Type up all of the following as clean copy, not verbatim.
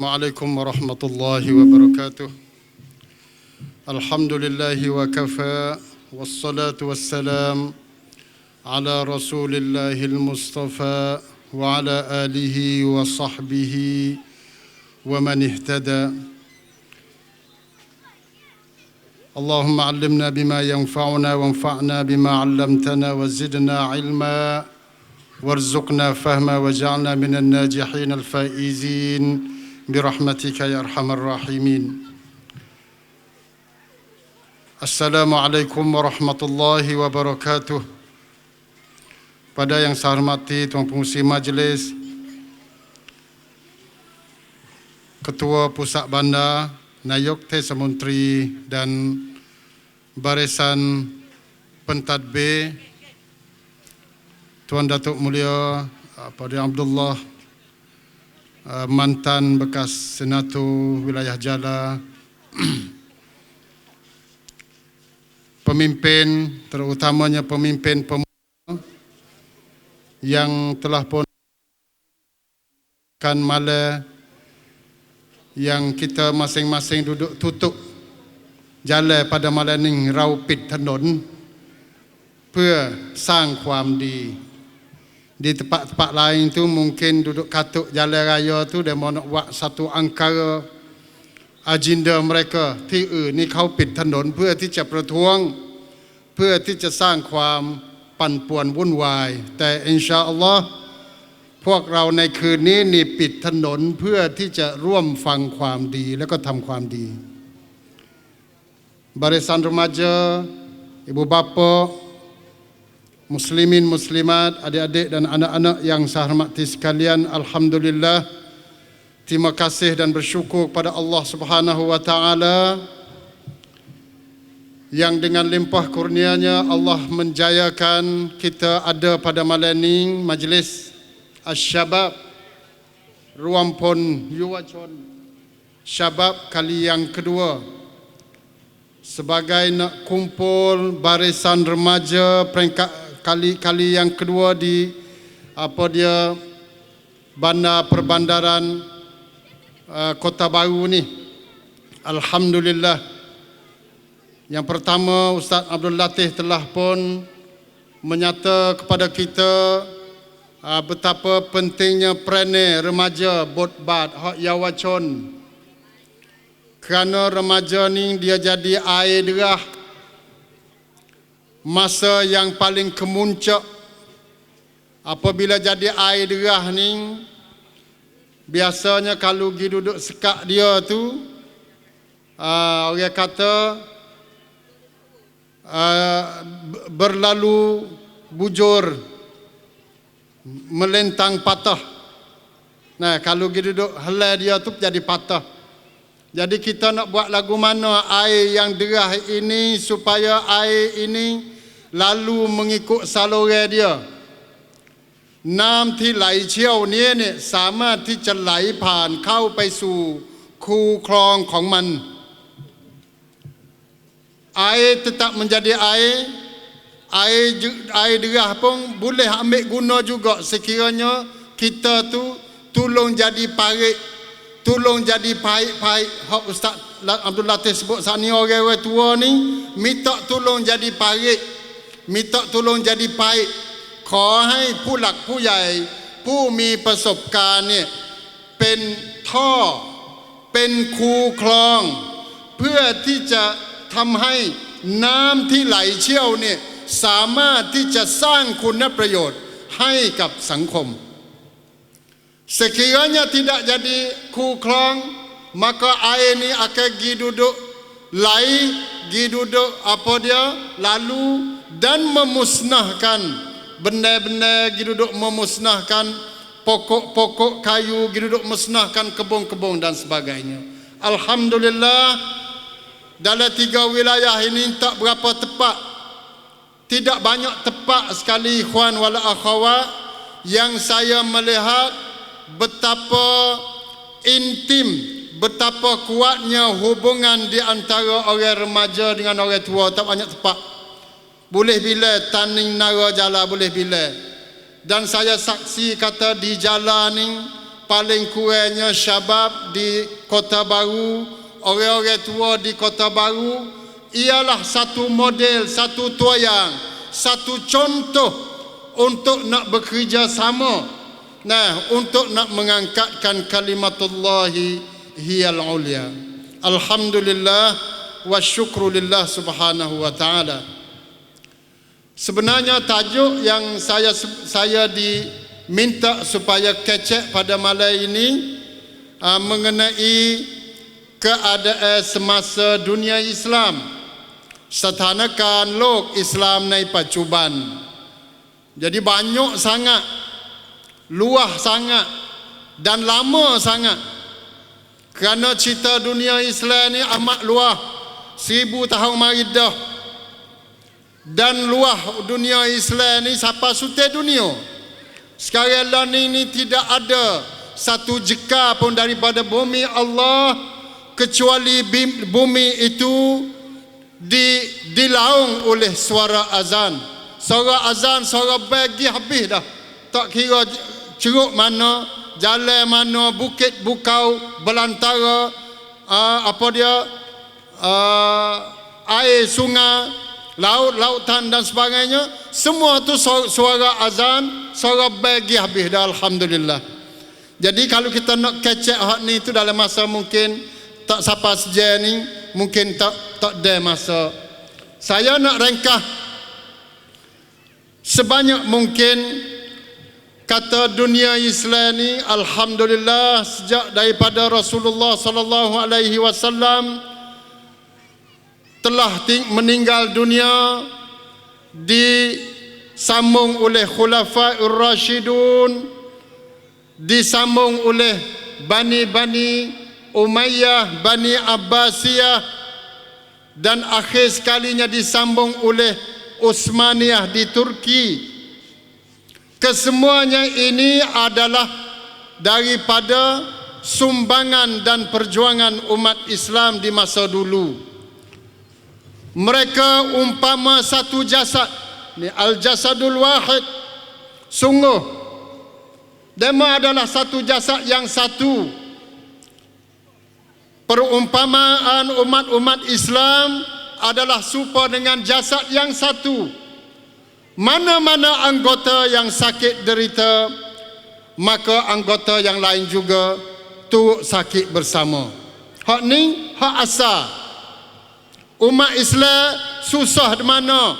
Assalamualaikum warahmatullahi wabarakatuh. Alhamdulillahi wa kafa, wassalatu wassalam ala rasulillahil mustafa wa ala alihi wa sahbihi wa man ihtada. Allahumma allimna bima yanfa'una wanfa'na bima 'allamtana wa zidna ilma warzuqna fahma waj'alna minan najihin al-faizin birahmatika ya arhamar rahimin. Assalamualaikum warahmatullahi wabarakatuh. Pada yang saya hormati Tuan Pengerusi Majlis, Ketua Pusat Bandar, Nayok Tesa Menteri dan Barisan Pentadbir, Tuan Datuk Mulia Padri Abdullah, mantan bekas Senator Wilayah Jala, pemimpin, terutamanya pemimpin pemuda yang telah pun kan malam yang kita masing-masing duduk tutup jalan pada malam ini rau pitถนน พื่อ sang ความดี di tempat-tempat lain tu mungkin duduk katuk jalan raya tu dia mau nak buat satu angkara agenda merekaที่นี่เขาปิดถนนเพื่อที่จะประท้วงเพื่อที่จะสร้างความปั่นป่วนวุ่นวายแต่อินชาอัลลอฮ์พวกเราในคืนนี้นี่ปิดถนนเพื่อที่จะร่วมฟังความดีแล้วก็ทำความดี Barisan Remaja, Ibu Bapa, Muslimin, Muslimat, adik-adik dan anak-anak yang saya hormati sekalian, alhamdulillah, terima kasih dan bersyukur kepada Allah Subhanahu wa taala yang dengan limpah kurnianya Allah menjayakan kita ada pada malam ini majlis Asy-Syabab, Ruampun Yuwachon Syabab kali yang kedua, sebagai nak kumpul barisan remaja peringkat kali yang kedua di bandar perbandaran Kota Baru ni. Alhamdulillah. Yang pertama, Ustaz Abdul Latif telah pun menyata kepada kita betapa pentingnya peranan remaja botbat hak Yawachon. Kerana remaja ni dia jadi air derah masa yang paling kemuncak. Apabila jadi air derah ni, biasanya kalau pergi duduk sekak dia tu, orang kata berlalu bujur, melentang patah. Nah, kalau pergi duduk helai dia tu jadi patah. Jadi kita nak buat lagu mana air yang derah ini supaya air ini lalu mengikut saluran dia. น้ำที่ไหลเชี่ยวนี้เนี่ยสามารถที่จะไหลผ่านเข้าไปสู่คูคลองของมัน air tetap menjadi air derah pun boleh ambil guna juga sekiranya kita tu tolong jadi parit, tolong jadi parit. Hak Ustaz Abdul Latif sebut saat ni orang tua ni minta tolong jadi parit, minta tolong jadi parit. ขอให้ผู้หลักผู้ใหญ่ผู้มีประสบการณ์เนี่ยเป็นท่อเป็นคูคลองเพื่อที่จะทำให้น้ำที่ไหลเชี่ยวเนี่ยสามารถที่จะสร้างคุณประโยชน์ให้กับสังคม sekiranya tidak jadi ku klong maka air ni akan pergi duduk lai, pergi duduk lalu dan memusnahkan benda-benda, pergi duduk memusnahkan pokok-pokok kayu, pergi duduk memusnahkan kebun-kebun dan sebagainya. Alhamdulillah, dalam 3 wilayah ini tak berapa tepat, tidak banyak tepat sekali ikhwan wal akhwat yang saya melihat betapa intim, betapa kuatnya hubungan di antara orang remaja dengan orang tua. Tak banyak tepat. Boleh bila tanding nara jala boleh bila. Dan saya saksi kata di jalan ni paling kurangnya syabab di Kota Baru, orang-orang tua di Kota Baru, ialah satu model, satu toyang, satu contoh untuk nak bekerja sama, untuk nak mengangkatkan kalimatullahi hiyal ulia. Alhamdulillah wa syukrulillah subhanahu wa ta'ala. Sebenarnya tajuk yang saya diminta supaya kecek pada malam ini mengenai keadaan semasa dunia Islam, setanakan lok Islam nai pacuban. Jadi banyak sangat, luah sangat dan lama sangat. Kerana cerita dunia Islam ni amat luah, 1000 tahun mari dah. Dan luah dunia Islam ni siapa sutai dunia. Sekarang lah ni tidak ada satu jeka pun daripada bumi Allah, kecuali bumi itu dilaung oleh suara azan. Suara azan, suara bagi habis dah. Tak kira ceruk mana, jalan mana, bukit bukau, belantara, air sungai, laut, lautan dan sebagainya, semua tu suara azan, suara bagi habis dah. Alhamdulillah. Jadi kalau kita nak kecek hak ni tu dalam masa mungkin tak siapa saja ni, mungkin tak ada masa. Saya nak ringkas sebanyak mungkin kata dunia Islam ni. Alhamdulillah, sejak daripada Rasulullah sallallahu alaihi wasallam telah meninggal dunia, disambung oleh Khulafaur Rasyidun, disambung oleh Bani Umayyah, Bani Abbasiyah, dan akhir sekalinya disambung oleh Utsmaniyah di Turki. Kesemuanya ini adalah daripada sumbangan dan perjuangan umat Islam di masa dulu. Mereka umpama satu jasad, ni al-jasadul wahid. Sungguh dema adalah satu jasad yang satu. Perumpamaan umat-umat Islam adalah serupa dengan jasad yang satu. Mana-mana anggota yang sakit derita, maka anggota yang lain juga turut sakit bersama. Hak ni hak asal. Umat Islam susah di mana?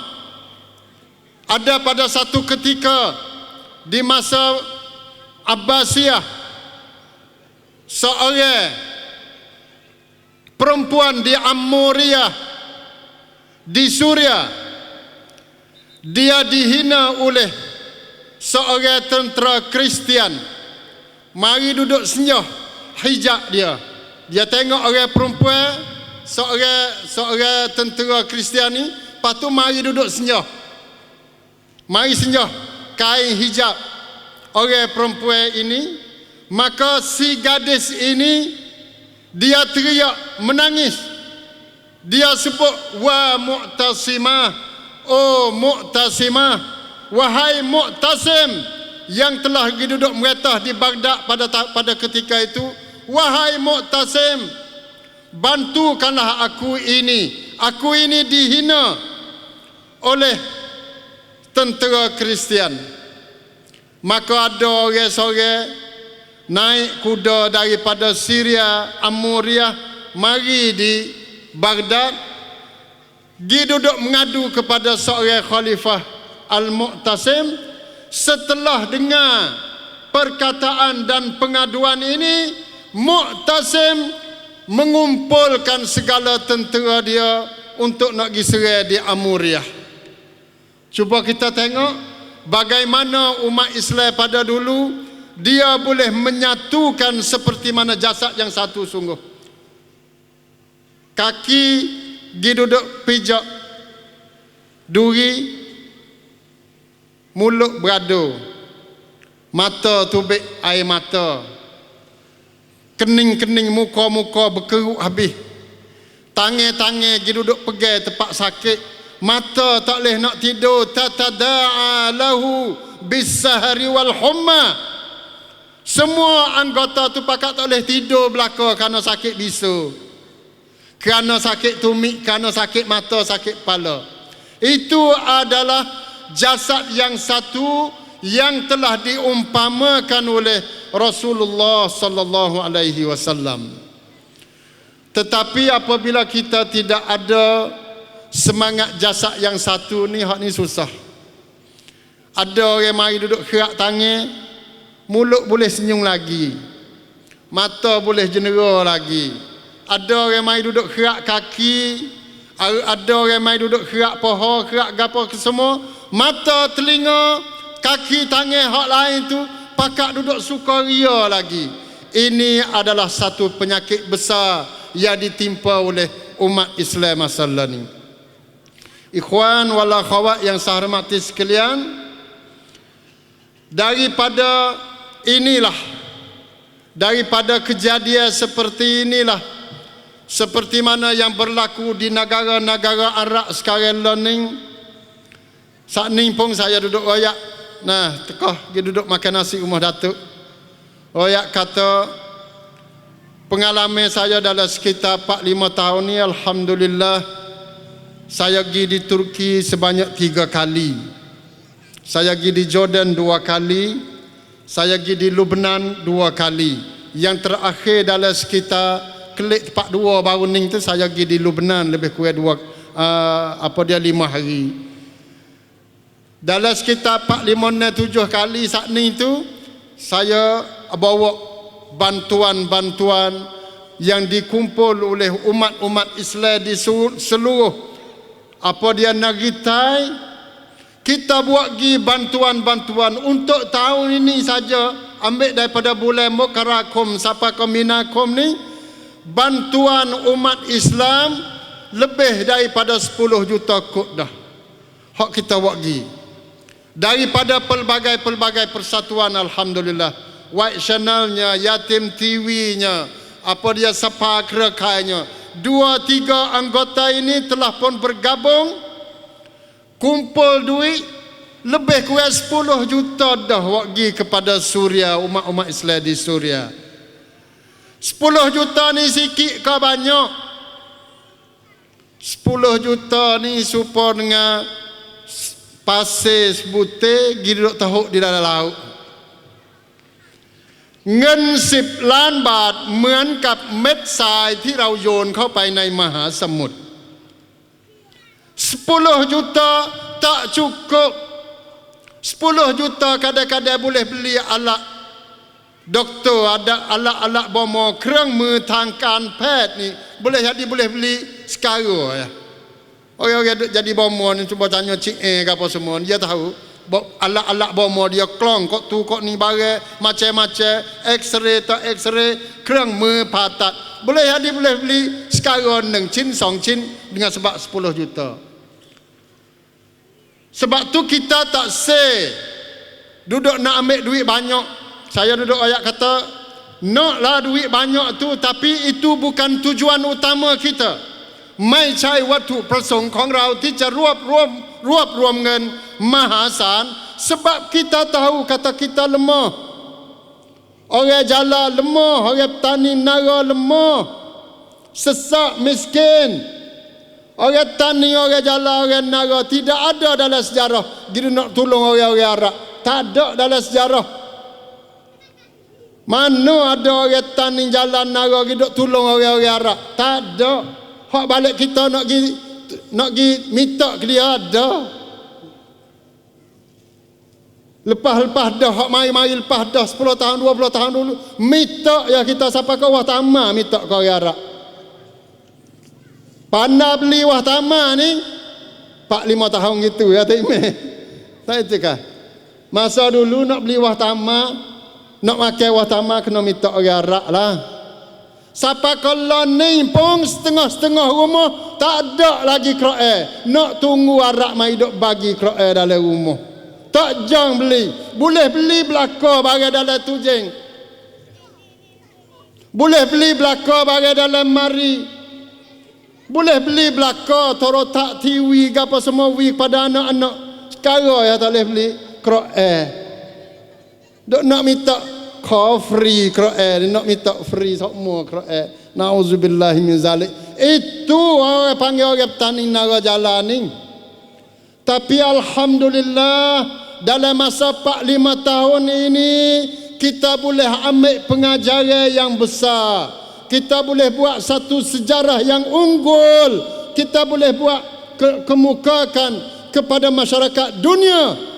Ada pada satu ketika di masa Abbasiyah, seorang perempuan di Amuriyah di Suria, dia dihina oleh seorang tentera Kristian. Mari duduk senyah hijab dia. Dia tengok orang perempuan, seorang tentera Kristian ni, lepas tu mari duduk senyah. Mari senyah kain hijab orang perempuan ini. Maka si gadis ini dia teriak menangis. Dia sebut, wa Mu'tasimah, oh Mu'tasimah, wahai Mu'tasim yang telah duduk meretah di Baghdad pada ketika itu. Wahai Mu'tasim, bantukanlah aku ini. Aku ini dihina oleh tentera Kristian. Maka ada orang-orang naik kuda daripada Syria, Amuriyah, mari di Baghdad, dia duduk mengadu kepada seorang khalifah Al-Mu'tasim. Setelah dengar perkataan dan pengaduan ini, Mu'tasim mengumpulkan segala tentera dia untuk nak pergi serang di Amuriyah. Cuba kita tengok bagaimana umat Islam pada dulu dia boleh menyatukan seperti mana jasad yang satu sungguh. Kaki duduk pijak duri, mulut beradu, mata tubik air mata, kening-kening muka-muka berkeruk habis, tangan-tangan duduk pegang tempat sakit, mata tak boleh nak tidur, tatada'a lahu bis-sahari wal humma. Semua anggota tu pakat tak boleh tidur belaka kerana sakit bisu, kerana sakit tumit, kerana sakit mata, sakit kepala. Itu adalah jasad yang satu yang telah diumpamakan oleh Rasulullah sallallahu alaihi wasallam. Tetapi apabila kita tidak ada semangat jasad yang satu ni, hak ni susah. Ada orang mari duduk kerak tangan, mulut boleh senyum lagi, mata boleh jenera lagi. Ada orang mari duduk kerak kaki, ada orang mari duduk kerak paha, kerak gapo semua, mata, telinga, kaki, tangan hak lain tu pakat duduk sukaria lagi. Ini adalah satu penyakit besar yang ditimpa oleh umat Islam masa ni. Ikhwan wal akhwat yang saya hormati sekalian, daripada inilah, daripada kejadian seperti inilah, seperti mana yang berlaku di negara-negara Arab sekarang ni. Saat ni pun saya duduk royak, nah tekah dia duduk makan nasi rumah Datuk. Royak kata, pengalaman saya dalam sekitar 4-5 tahun ni, alhamdulillah, saya pergi di Turki sebanyak 3 kali. Saya pergi di Jordan 2 kali, saya pergi di Lebanon 2 kali. Yang terakhir dalam sekitar kelik 42 baru ni tu, saya pergi di Lebanon lebih kurang 5 hari. Dalam sekitar 4, 5, 6, 7 kali saat ni tu, saya bawa bantuan-bantuan yang dikumpul oleh umat-umat Islam di seluruh negeri Thai. Kita buat gi bantuan-bantuan untuk tahun ini saja, ambil daripada bulan Mukarrakum sampai ke Minakum ni, bantuan umat Islam lebih daripada 10 juta kod dah. Hak kita buat gi daripada pelbagai-pelbagai persatuan, alhamdulillah. White Channel-nya, Yatim TV-nya, Sapa Kerekainya, 2-3 anggota ini telah pun bergabung, kumpul duit lebih kurang 10 juta dah wagi kepada Suria, umat-umat Islam di Suria. 10 juta ni sikit ke banyak? 10 juta ni supaya dengan pasir sebutir pergi duduk tahuk di dalam laut. เงิน10 ล้านบาทเหมือนกับเม็ดทรายที่เราโยนเข้าไปในมหาสมุทร 10 juta tak cukup. 10 juta kadang-kadang boleh beli alat doktor, ada alat-alat bomo, เครื่องมือทางการแพทย์นี่ boleh beli sekarang ya. Orang-orang jadi bomo ni cuba tanya Cik ke apa semua, dia tahu alat-alat bomo dia klong kok tu kok ni barang macam-macam, X-ray tak X-ray, เครื่องมือผ่าตัด boleh beli sekarang 1 ชิ้น 2 ชิ้นdengan sebab 10 juta. Sebab tu kita tak say duduk nak ambil duit banyak. Saya duduk ayat kata, naklah duit banyak tu, tapi itu bukan tujuan utama kita. ไม่ใช่วัตถุประสงค์ของเราที่จะรวบรวมเงินมหาศาล sebab kita tahu kata kita lemah. Orang jalan lemah, orang petani nara lemah, sesak, miskin. Orang tani, orang jalan, orang nara tidak ada dalam sejarah dia nak tolong orang-orang Arab. Tak ada dalam sejarah. Mana ada orang tani jalan nara dia tolong orang-orang Arab? Tak ada. Hak balik kita nak pergi minta ke dia ada. Lepas dah, hak mari lepas dah 10 tahun 20 tahun dulu minta ya kita sampai ke wah tamah minta ke orang Arab. Pandai beli wah tamah ni 4-5 tahun gitu ya Timeh. Tak itu kah? Masa dulu nak beli wah tamah, nak makan wah tamah kena minta orang Arab lah. Sampai kalau ni pun setengah-setengah rumah tak ada lagi Quran. Nak tunggu Arab mai duk bagi Quran dalam rumah. Tak jang beli. Boleh beli belaka barang dalam tujeng. Boleh beli belaka barang dalam mari. Boleh beli belaka torotak TV apa semua wi pada anak-anak. Sekarang ya tak boleh beli Quran. Duk nak minta ขอfree Quran ni nak minta free semua Quran. Nauzubillah min zalik. Itu orang panggil orang petani nara jalan ni. Tapi alhamdulillah dalam masa 4-5 tahun ini kita boleh ambil pengajaran yang besar. Kita boleh buat satu sejarah yang unggul. Kita boleh buat kemukakan kepada masyarakat dunia.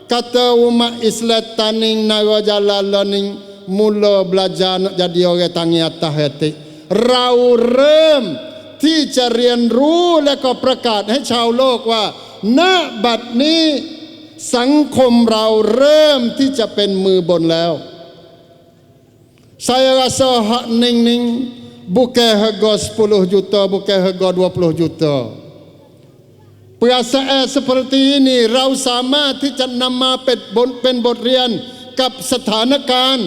Kata umat Islam taning nara jalan learning mula belajar nak jadi orang tangi atas hati. Rau rem ที่จะเรียนรู้และก็ประกาศให้ชาวโลกว่าณบัดนี้สังคมเราเริ่มที่จะเป็นมือบนแล้ว Saya rasa hak ning bukan harga 10 juta, bukan harga 20 juta. Perasaan seperti iniเราสามารถที่จะนำมาเป็นบทเรียนกับสถานการ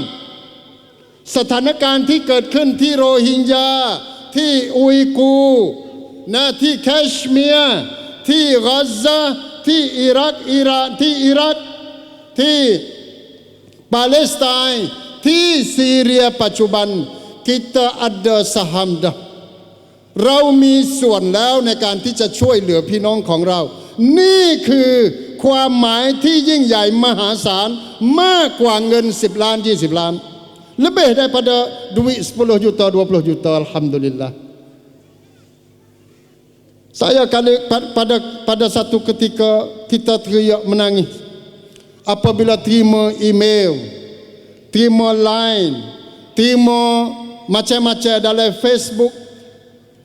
ณ์ที่เกิดขึ้นที่โรฮิงญาที่อุยกูร์นะที่แคชเมียร์ที่กาซาที่อิรักที่อิรักที่ปาเลสไตน์ที่ซีเรียปัจจุบัน kita ada saham dah เรามีส่วนแล้วในการที่จะช่วยเหลือพี่น้องของเรานี่คือความหมายที่ยิ่งใหญ่มหาศาลมากกว่าเงิน10 ล้าน 20 ล้าน lebih daripada duit 10 juta 20 juta alhamdulillah. Saya pada satu ketika kita teriak menangis apabila terima email, terima line, terima macam-macam dalam Facebook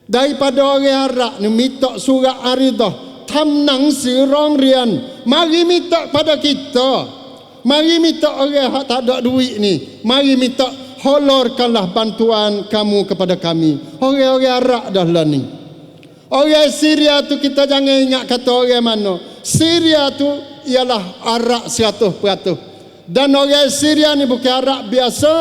daripada orang Arab ni minta surat aridah, ทำหนังสือร้องเรียน mari minta pada kita, mari minta orang yang tak ada duit ni, mari minta holorkanlah bantuan kamu kepada kami. Orang-orang Arab dah lah ni. Orang Syria tu kita jangan ingat kata orang mana. Syria tu ialah Arab 100%. Dan orang Syria ni bukan Arab biasa.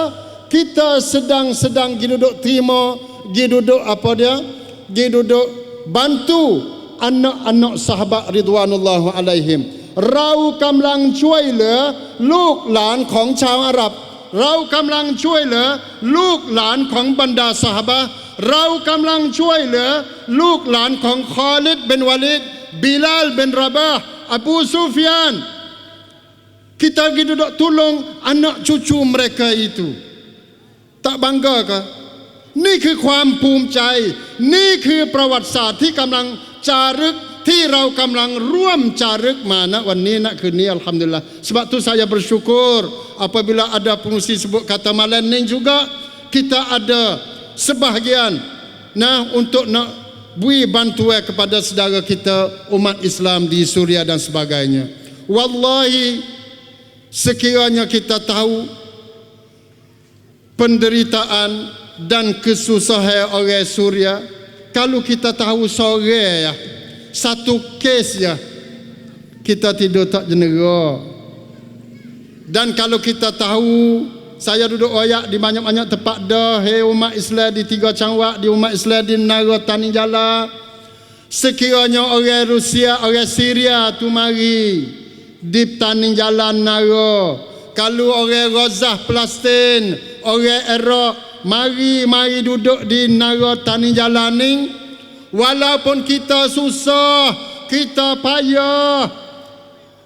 Kita sedang pergi duduk terima, pergi duduk apa dia? Pergi duduk bantu anak-anak sahabat ridwanullah alaihim. เรากำลังช่วยเหลือลูกหลานของชาวอาหรับ เรากำลังช่วยเหลือลูกหลานของบรรดาซอฮาบะห์ เรากำลังช่วยเหลือลูกหลานของคอลิดบินวาลิด บิลาลบินรบาห์ อบูซุฟยาน kita pergi duduk tolong anak cucu mereka itu. Tak bangga ke? นี่คือความภูมิใจ นี่คือประวัติศาสตร์ที่กำลังจารึก ที่เรากำลังร่วมจารึกมาณวันนี้ณคืนนี้อัลฮัมดุลิลละห์ sebab tu saya bersyukur apabila ada pengurusi sebut kata malam ni juga kita ada sebahagian untuk nak beri bantuan kepada saudara kita umat Islam di Suria dan sebagainya. Wallahi sekiranya kita tahu penderitaan dan kesusahan orang Suria, kalau kita tahu sore ya satu kes ya, kita tidur tak jenera. Dan kalau kita tahu, saya duduk oyak di banyak-banyak tempat dah, hey umat Islam di 3 Cangwak, di umat Islam di Menara Tani Jala, sekiranya orang Rusia, orang Syria tu mari di Tani Jalan Menara, kalau orang Gaza Palestin, orang Iraq mari duduk di Menara Tani Jalan ni. Walaupun kita susah, kita payah,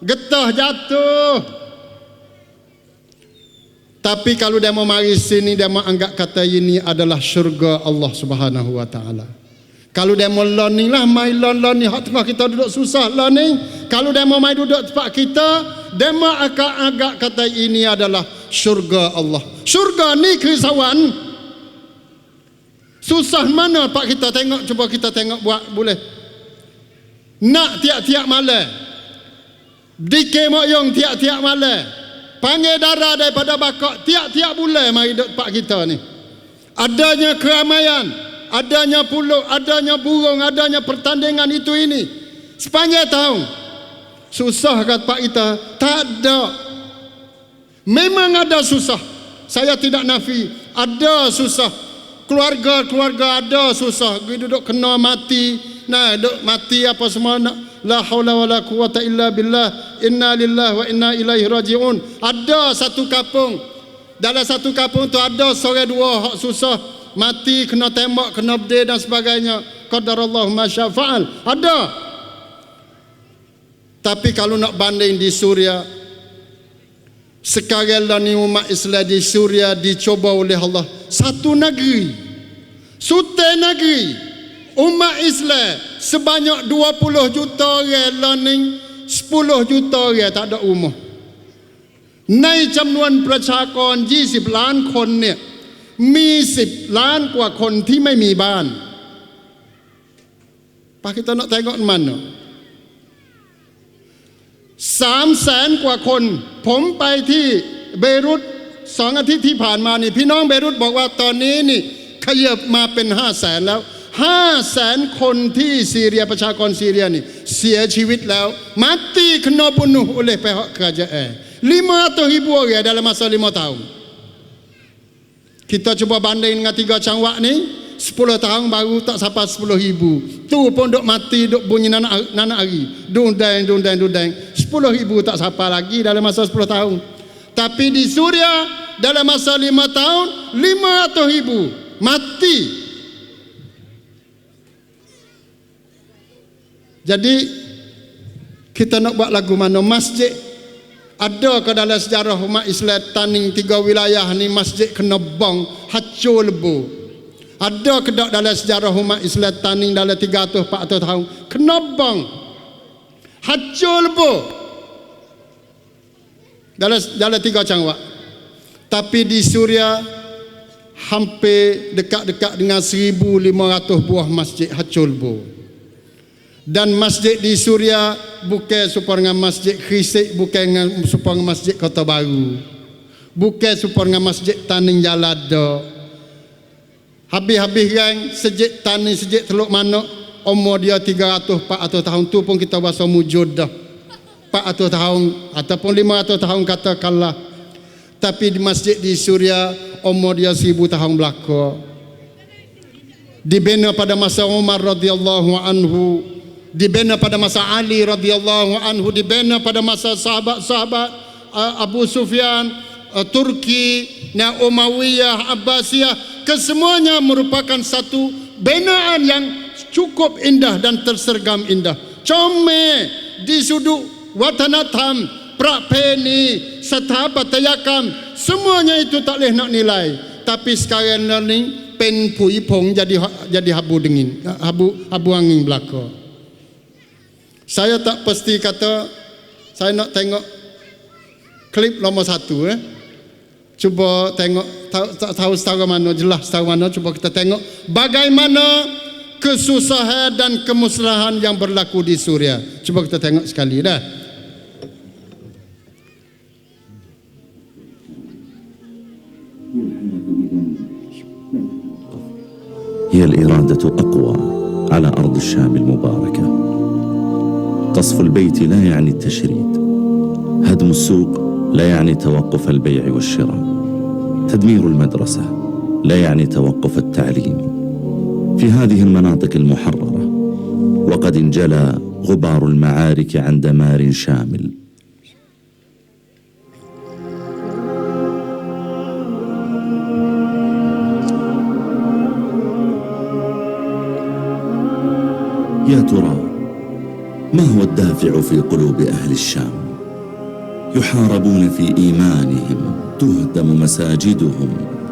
getah jatuh, tapi kalau dia mau mari sini, dia mau anggap kata ini adalah syurga Allah Subhanahu wa taala. Kalau dia mau learning lah, mai learning hak tengah kita duduk susah learning. Kalau dia mau mai duduk tempat kita, dia mau akan anggap kata ini adalah syurga Allah. Syurga ni kesawan. Susah mana pak kita tengok, cuba kita tengok buat boleh. Nak tiap-tiap malam. Dikir mokyong tiap-tiap malam. Panggil darah daripada bakak tiap-tiap bulan mari duduk pak kita ni. Adanya keramaian, adanya pulut, adanya burung, adanya pertandingan itu ini. Sepanjang tahun. Susah kat pak kita? Tak ada. Memang ada susah. Saya tidak nafi. Ada susah. Keluarga ada susah, duduk kena mati, duduk mati apa semua nak, la haula wala quwata illa billah, inna lillahi wa inna ilaihi rajiun. Ada satu kampung dalam satu kampung tu ada seorang dua hak susah, mati, kena tembak, kena bedil dan sebagainya. Qadarallahu ma syaa fa'al. Ada. Tapi kalau nak banding di Suria, sekarang lah ni umat Islam di Suria dicoba oleh Allah. Satu negeri, Sultan negeri, umat Islam sebanyak 20 juta orang lah ni, 10 juta orang tak ada rumah. ในจำนวนประชากร20 ล้านคนเนี่ยมี10 ล้านกว่าคนที่ไม่มีบ้าน Pak kita nak tengok mana 300,000 กว่าคนผมไปที่เบรุต2 อาทิตย์ที่ผ่านมานี่พี่น้องเบรุตบอกว่าตอนนี้นี่ขยับมาเป็น 500,000 แล้ว 500,000 คนที่ซีเรียประชากรซีเรียนี่เสียชีวิตแล้ว mati kena bunuh oleh pihak kerajaan 500,000 orang dalam masa 5 tahun. Kita cuba banding dengan 3 cangwak ni, 10 tahun baru tak sampai 10,000. Tu pun duk mati, duk bunyi nanak hari. Dundang. 10,000 tak sampai lagi dalam masa 10 tahun. Tapi di Suria dalam masa 5 tahun 500,000 mati. Jadi kita nak buat lagu mana? Masjid ada ke dalam sejarah umat Islam Taning 3 wilayah ni masjid kena bang hancur lebu? Ada ke dalam sejarah umat Islam Taning dalam 300-400 tahun kena bang hancur lebu dalam 3 cangwak? Tapi di Suria hampir dekat-dekat dengan 1,500 buah masjid hancur lebu. Dan masjid di Suria bukan serupa dengan masjid Krisik, bukan serupa dengan masjid Kota Baru, bukan serupa dengan masjid Taning Jalada. Habis-habis kan sejid Taning, sejid Teluk Manuk, umur dia 300-400 tahun tu pun kita bahasa mujud dah. 400 tahun ataupun 500 tahun katakanlah. Tapi di masjid di Suria umur dia 1000 tahun belaka. Dibina pada masa Umar radhiyallahu anhu, dibina pada masa Ali radhiyallahu anhu, dibina pada masa sahabat-sahabat Abu Sufyan, Turki, Umayyah, Abbasiyah. Kesemuanya merupakan satu binaan yang cukup indah dan tersergam indah. Comel di sudut watanatham, prakpeni, setabatayakam, semuanya itu tak boleh nak nilai. Tapi sekarang ni pen pui pong jadi habu dingin, habu angin belaka. Saya tak pasti kata saya nak tengok klip nombor 1 Cuba tengok tahu setara mana, jelas setara mana. Cuba kita tengok bagaimana kesusahan dan kemusnahan yang berlaku di Suria. Cuba kita tengok sekali dah. هي الإرادة أقوى على أرض الشام المباركة. قصف البيت لا يعني التشريد، هدم السوق لا يعني توقف البيع والشراء، تدمير المدرسة لا يعني توقف التعليم في هذه المناطق المحررة. وقد انجلى غبار المعارك عن دمار شامل. يا ترى ما هو الدافع في قلوب أهل الشام؟ يحاربون في إيمانهم، تهدم مساجدهم،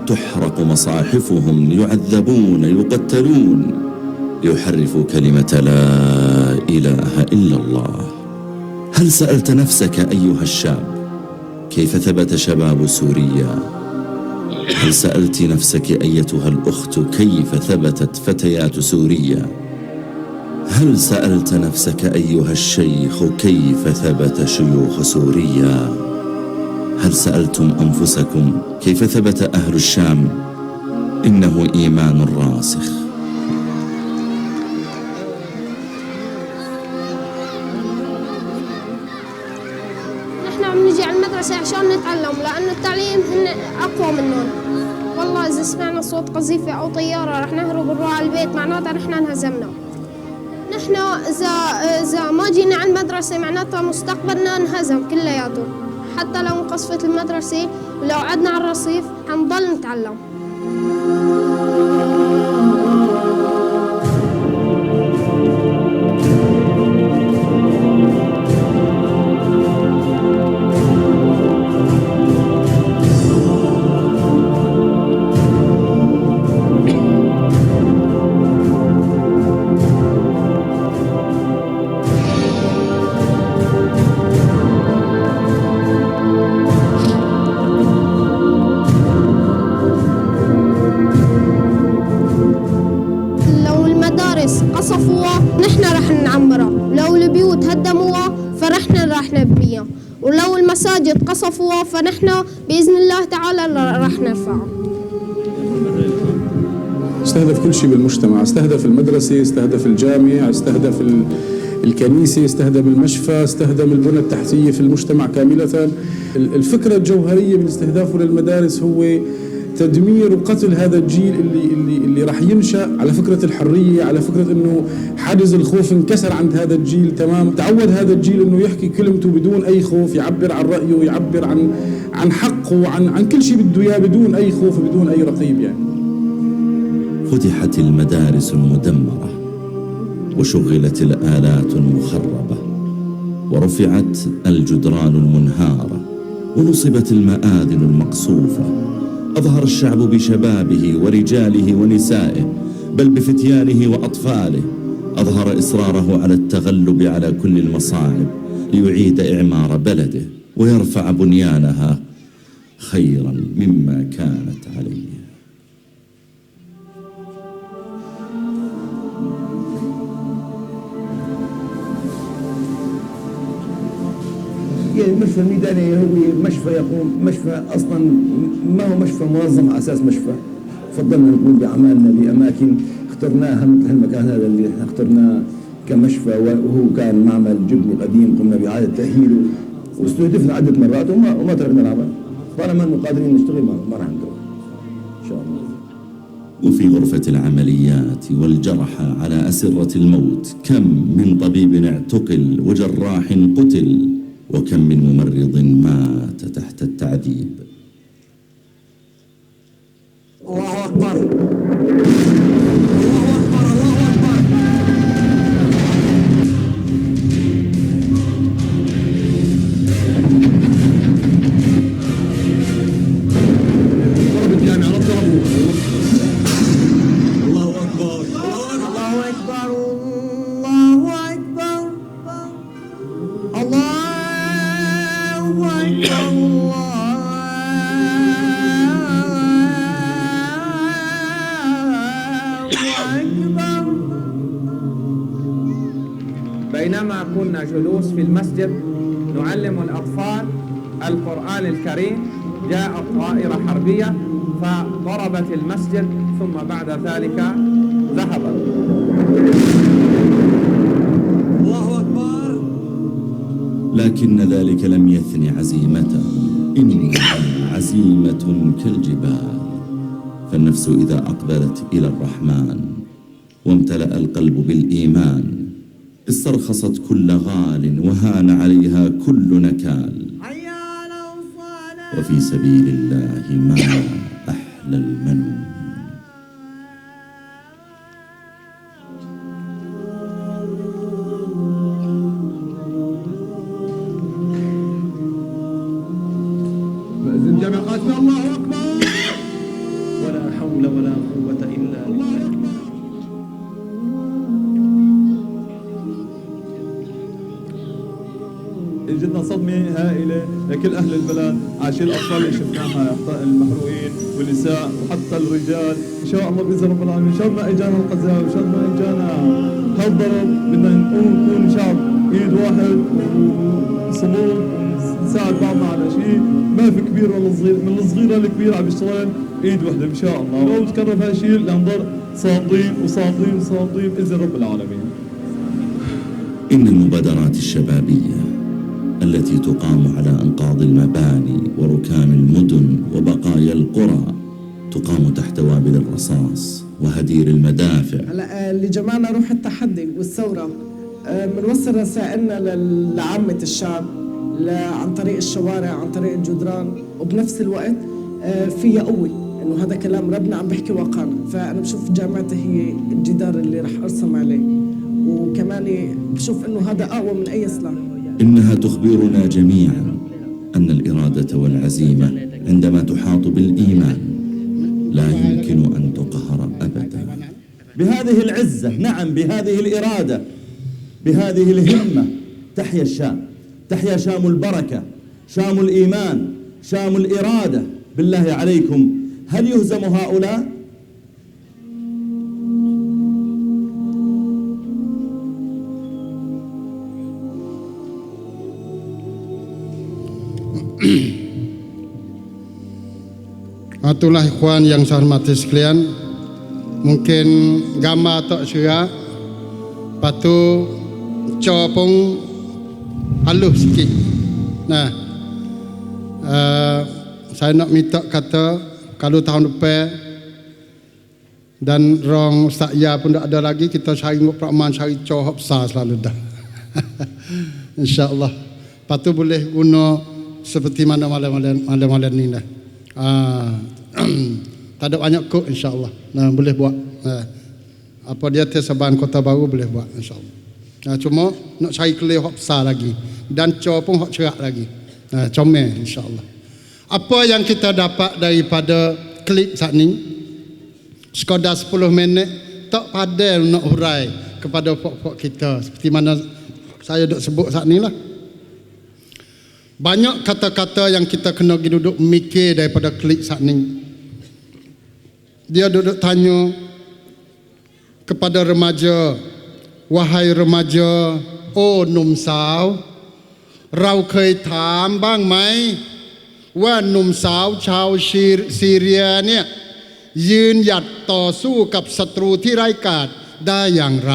تحرق مصاحفهم، يعذبون، يقتلون، ليحرفوا كلمة لا إله إلا الله. هل سألت نفسك أيها الشاب كيف ثبت شباب سوريا؟ هل سألت نفسك أيتها الأخت كيف ثبتت فتيات سوريا؟ هل سألت نفسك أيها الشيخ كيف ثبت شيوخ سوريا؟ هل سألتم أنفسكم كيف ثبت أهل الشام؟ إنه إيمان راسخ. نحن عم نجي على المدرسة عشان نتعلم، لأن التعليم هن أقوى منهم. والله إذا سمعنا صوت قذيفة أو طيارة رح نهرب ونروح على البيت، معناتها نحن انهزمنا. نحن إذا ما جينا على المدرسة معناتها مستقبلنا انهزم كلياته. حتى لو انقصفت المدرسة ولو قعدنا على الرصيف حنضل نتعلم. قصفوها نحن رح نعمرها، لو البيوت هدموها فرحن رح نبنيها، ولو المساجد قصفوها فنحن بإذن الله تعالى رح نرفعها. استهدف كل شيء بالمجتمع، استهدف المدرسة، استهدف الجامع، استهدف الكنيسة، استهدف المشفى، استهدف البنى التحتية في المجتمع كاملة. الفكرة الجوهرية من استهدافه للمدارس هو تدمير وقتل هذا الجيل اللي راح ينشأ على فكرة الحرية، على فكرة انه حاجز الخوف انكسر عند هذا الجيل تمام. تعود هذا الجيل انه يحكي كلمته بدون اي خوف، يعبر عن رأيه، يعبر عن حقه وعن كل شيء بده اياه بدون اي خوف وبدون اي رقيب يعني. فتحت المدارس المدمرة وشغلت الآلات المخربة ورفعت الجدران المنهارة ونصبت المآذن المقصوفة. أظهر الشعب بشبابه ورجاله ونسائه بل بفتيانه وأطفاله، أظهر إصراره على التغلب على كل المصاعب ليعيد إعمار بلده ويرفع بنيانها خيرا مما كانت عليه. المشفى الميداني هو مشفى يقوم مشفى أصلا ما هو مشفى منظم على أساس مشفى. فضلنا نقوم بأعمالنا بأماكن اخترناها مثل المكان هذا اللي احنا اخترناه كمشفى، وهو كان معمل جبني قديم قمنا بإعادة تأهيله واستهدفنا عدة مرات وما تركنا العمل. طالما انه قادرين نشتغل ما راح نترك إن شاء الله. وفي غرفة العمليات والجرحى على أسرة الموت كم من طبيب اعتقل وجراح قتل، وكم من ممرض مات تحت التعذيب. الله أكبر الله أكبر الله أكبر. ضرب الجامع رب ضربه. الله أكبر الله أكبر الله أكبر الله بينما كنا جلوس في المسجد نعلم الأطفال القرآن الكريم، جاءت طائرة حربية فضربت المسجد ثم بعد ذلك ذهبت. الله أكبر. لكن ذلك لم يثن عزيمتهم، إنها عزيمة كالجبال. فالنفس إذا أقبلت إلى الرحمن وامتلأ القلب بالإيمان استرخصت كل غال وهان عليها كل نكال. وفي سبيل الله ما أحلى المنون. مأذن جامع قاسم الله أكبر. ولا حول ولا قوة إلا بالله. جدنا صدمة هائلة لكل أهل البلد، عاشين الأطفال اللي شفناها المحروقين والنساء وحتى الرجال. إن شاء الله بإذن رب العالمين شر ما إجانا القذائف وشر ما إجانا هالضرب بدنا نكون شعب إيد واحد وصمود ونساعد بعضنا على شيء. ما في كبير ولا صغير، من الصغيرة للكبير عم يشتغل إيد واحدة إن شاء الله. لو تكرر هالشيء لنضل صامدين وصامدين وصامدين بإذن رب العالمين. إن المبادرات الشبابية التي تقام على أنقاض المباني وركام المدن وبقايا القرى تقام تحت وابل الرصاص وهدير المدافع. هلا اللي جمعنا روح التحدي والثورة، بنوصل رسائلنا لعامة الشعب عن طريق الشوارع، عن طريق الجدران، وبنفس الوقت فيها قوة إنه هذا كلام ربنا عم بحكي واقعنا. فأنا بشوف جامعتي هي الجدار اللي رح أرسم عليه، وكمان بشوف إنه هذا أقوى من أي سلاح. إنها تخبرنا جميعا أن الإرادة والعزيمة عندما تحاط بالإيمان لا يمكن أن تقهر أبدا. بهذه العزة، نعم بهذه الإرادة، بهذه الهمة تحيا الشام، تحيا شام البركة، شام الإيمان، شام الإرادة. بالله عليكم هل يهزم هؤلاء؟ Itulah ikhwan yang saya hormati sekalian, mungkin gambar tak syurah, lepas tu pun halus sikit. Nah, saya nak minta kata kalau tahun depan dan rong Ustaz Ya pun tak ada lagi, kita cari Pak Man cari cahap besar selalu dah. InsyaAllah. Lepas tu boleh guna seperti mana malam-malam ni dah. Tak ada banyak kok insyaAllah. Nah, boleh buat. Apa dia tersebaran Kota Baru boleh buat insyaAllah. Cuma nak cari kelih hak besar lagi dan cor pun hak cerak lagi. Comel insyaAllah. Apa yang kita dapat daripada klip saat ni, sekadar 10 minit tak padai nak hurai kepada pok-pok kita seperti mana saya duk sebut saat ni lah. Banyak kata-kata yang kita kena duduk mikir daripada klip saat ni. Dia duduk tanya kepada remaja, wahai remaja, oh num sáo, เราเคยถามบ้างไหมว่าหนุ่มสาวชาวซีเรียเนี่ยยืนหยัดต่อสู้กับศัตรูที่ร้ายกาจได้อย่างไร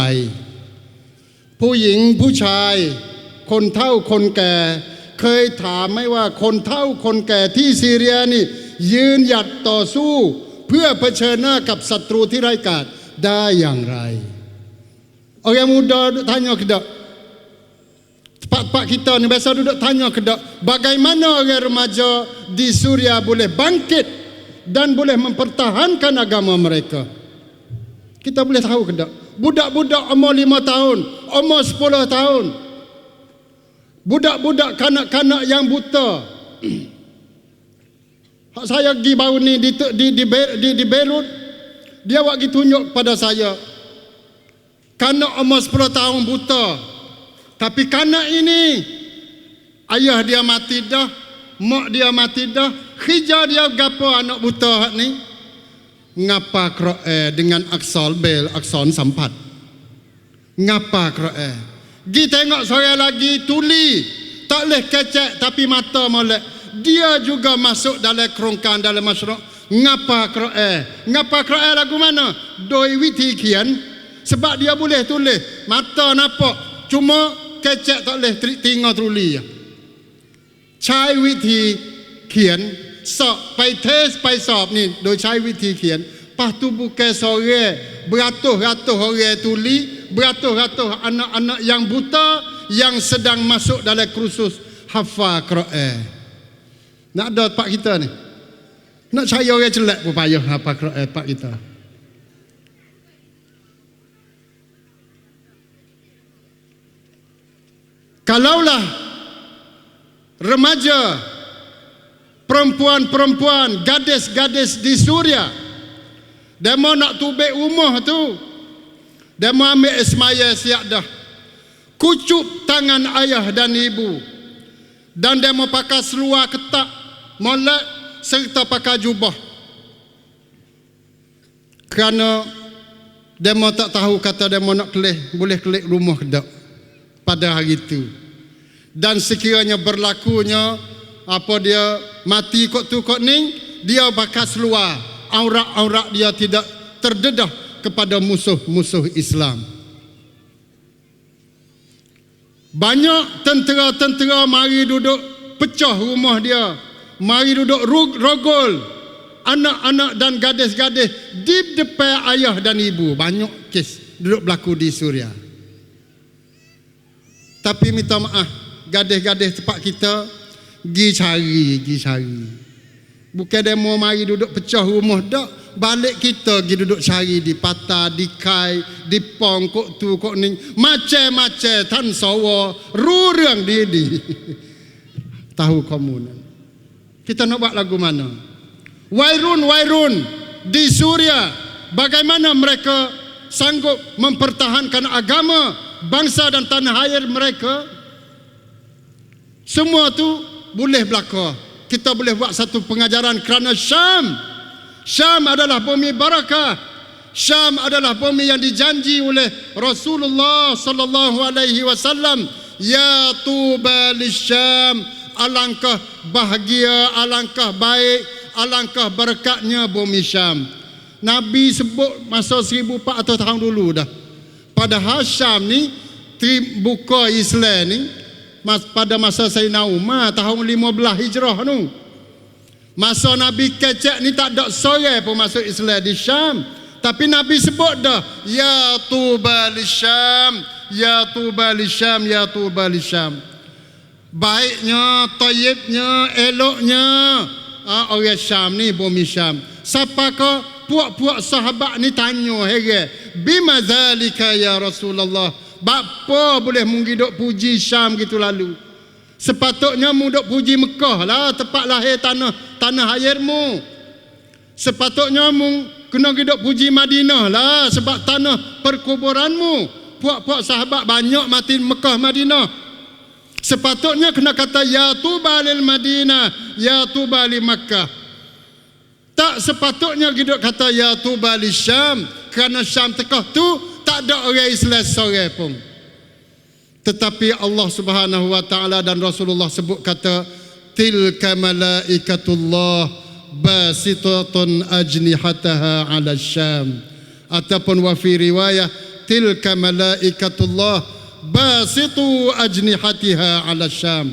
ผู้หญิงผู้ชายคนเฒ่าคนแก่เคยถามไหมว่าคนเฒ่าคนแก่ที่ซีเรียนี่ยืนหยัดต่อสู้เพื่อเผชิญหน้ากับศัตรูที่ร้ายกาจได้อย่างไร Orang muda duduk tanya ke tak? Pak kita ni biasa duduk tanya ke tak? Bagaimana orang remaja di Suria boleh bangkit dan boleh mempertahankan agama mereka? Kita boleh tahu ke tak? Budak-budak umur 5 tahun, umur 10 tahun, budak-budak kanak-kanak yang buta. Saya pergi baru ni di Beirut, dia pergi tunjuk pada saya kanak umur 10 tahun buta. Tapi kanak ini ayah dia mati dah, mak dia mati dah, khija dia gapo anak buta hak ni ngapa Quran dengan aksar bel, aksar sampat. Ngapa Quran? Gi tengok sore lagi tuli, tak leh kecek tapi mata molek. Dia juga masuk dalam kerongkan dalam masyarakat. Ngapa Quran? Ngapa Quran lagu mana? Doi witi kian. Sebab dia boleh tulis, mata nampak, cuma kecek tak boleh tinggal tuli. Cai witi kian, sop, pai tes, pai sop ni, doi cai witi kian. Lepas tu bukan sore, beratus-ratus orang tuli, beratus-ratus anak-anak yang buta yang sedang masuk dalam kursus hafal Quran. Nak ada pak kita ni. Nak cari orang jelek pun payah hafal Quran pak kita. Kalaulah remaja, perempuan-perempuan, gadis-gadis di Suria dia mau nak tubik rumah tu, dia mau ambil ismaya siap dah, kucup tangan ayah dan ibu, dan dia mau pakai seluar ketat molek serta pakai jubah, kerana dia mau tak tahu kata dia mau nak boleh kelih rumah ke tak pada hari itu. Dan sekiranya berlakunya apa dia mati kot tu kot ni, dia bakal seluar, aurat-aurat dia tidak terdedah kepada musuh-musuh Islam. Banyak tentera-tentera mari duduk pecah rumah dia, mari duduk rogol anak-anak dan gadis-gadis di depan ayah dan ibu. Banyak kes duduk berlaku di Suria. Tapi minta maaf, gadis-gadis tempat kita gi cari. Bukan demo mari duduk pecah rumah dak, balik kita gi duduk cari di patah, di kai, di pong kok tu kok ni, macam-macam tan sawa ru reung di. Tahu komunan. Kita nak buat lagu mana? Wairun di Suria, bagaimana mereka sanggup mempertahankan agama, bangsa dan tanah air mereka? Semua tu boleh berlaku. Kita boleh buat satu pengajaran kerana Syam adalah bumi barakah. Syam adalah bumi yang dijanji oleh Rasulullah sallallahu alaihi wasallam. Ya tuba lisyam, alangkah bahagia, alangkah baik, alangkah berkatnya bumi Syam. Nabi sebut masa 1400 tahun dulu dah. Padahal Syam ni buka Islam ni pada masa Sayyidina Umar tahun 15 Hijrah tu. Masa Nabi kecek ni tak ada seorang pun masuk Islam di Syam. Tapi Nabi sebut dah, ya tuba lisyam, ya tuba lisyam, ya tuba lisyam. Baiknya, tayyibnya, eloknya orang Syam ni, bumi Syam. Siapakah puak-puak sahabat ni tanya heran, bima zalika ya Rasulullah? Bapa boleh menghidup puji Syam gitu lalu? Sepatutnya mu duk puji Mekah lah, tempat lahir tanah airmu. Sepatutnya mu kena hidup puji Madinah lah, sebab tanah perkuburanmu. Puak-puak sahabat banyak mati Mekah Madinah. Sepatutnya kena kata ya tuba lil Madinah, ya tuba li Makkah. Tak sepatutnya hidup kata ya tuba li Syam, kerana Syam tekah tu tak ada orang Islam seorang pun. Tetapi Allah Subhanahu wa taala dan Rasulullah sebut kata tilka malaikatullah basitatun ajnihataha 'ala Syam, ataupun wa fi riwayah tilka malaikatullah basitu ajnihatiha 'ala Syam.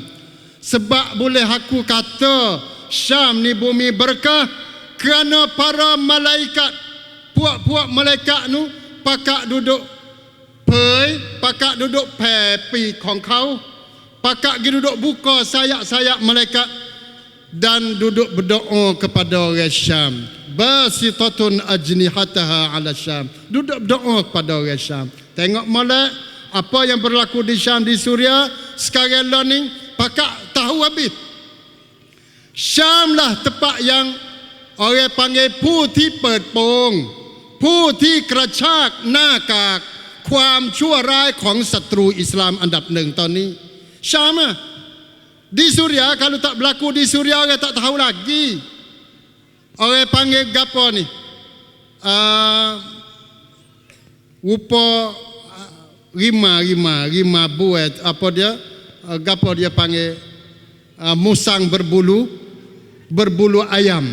Sebab boleh aku kata Syam ni bumi berkah kerana para malaikat, puak-puak malaikat nu pakak duduk pakak duduk pepiของเขา pakak duduk buka sayap-sayap malaikat dan duduk berdoa kepada orang Syam. Basitatun ajnihataha 'ala Syam, duduk berdoa kepada orang Syam. Tengok molek apa yang berlaku di Syam, di Suria sekarang ni, pakak tahu habis. Syam lah tempat yang orang panggil ผู้ที่เปิดโปง ผู้ที่กระชากหน้ากากความชั่วร้ายของศัตรูอิสลามอันดับหนึ่งตอนนี้ Syam di Suria. Kalau tak berlaku di Suria, orang tak tahu lagi. Orang panggil gapo ni, rupa rima buat apa dia, gapo dia panggil, musang berbulu ayam.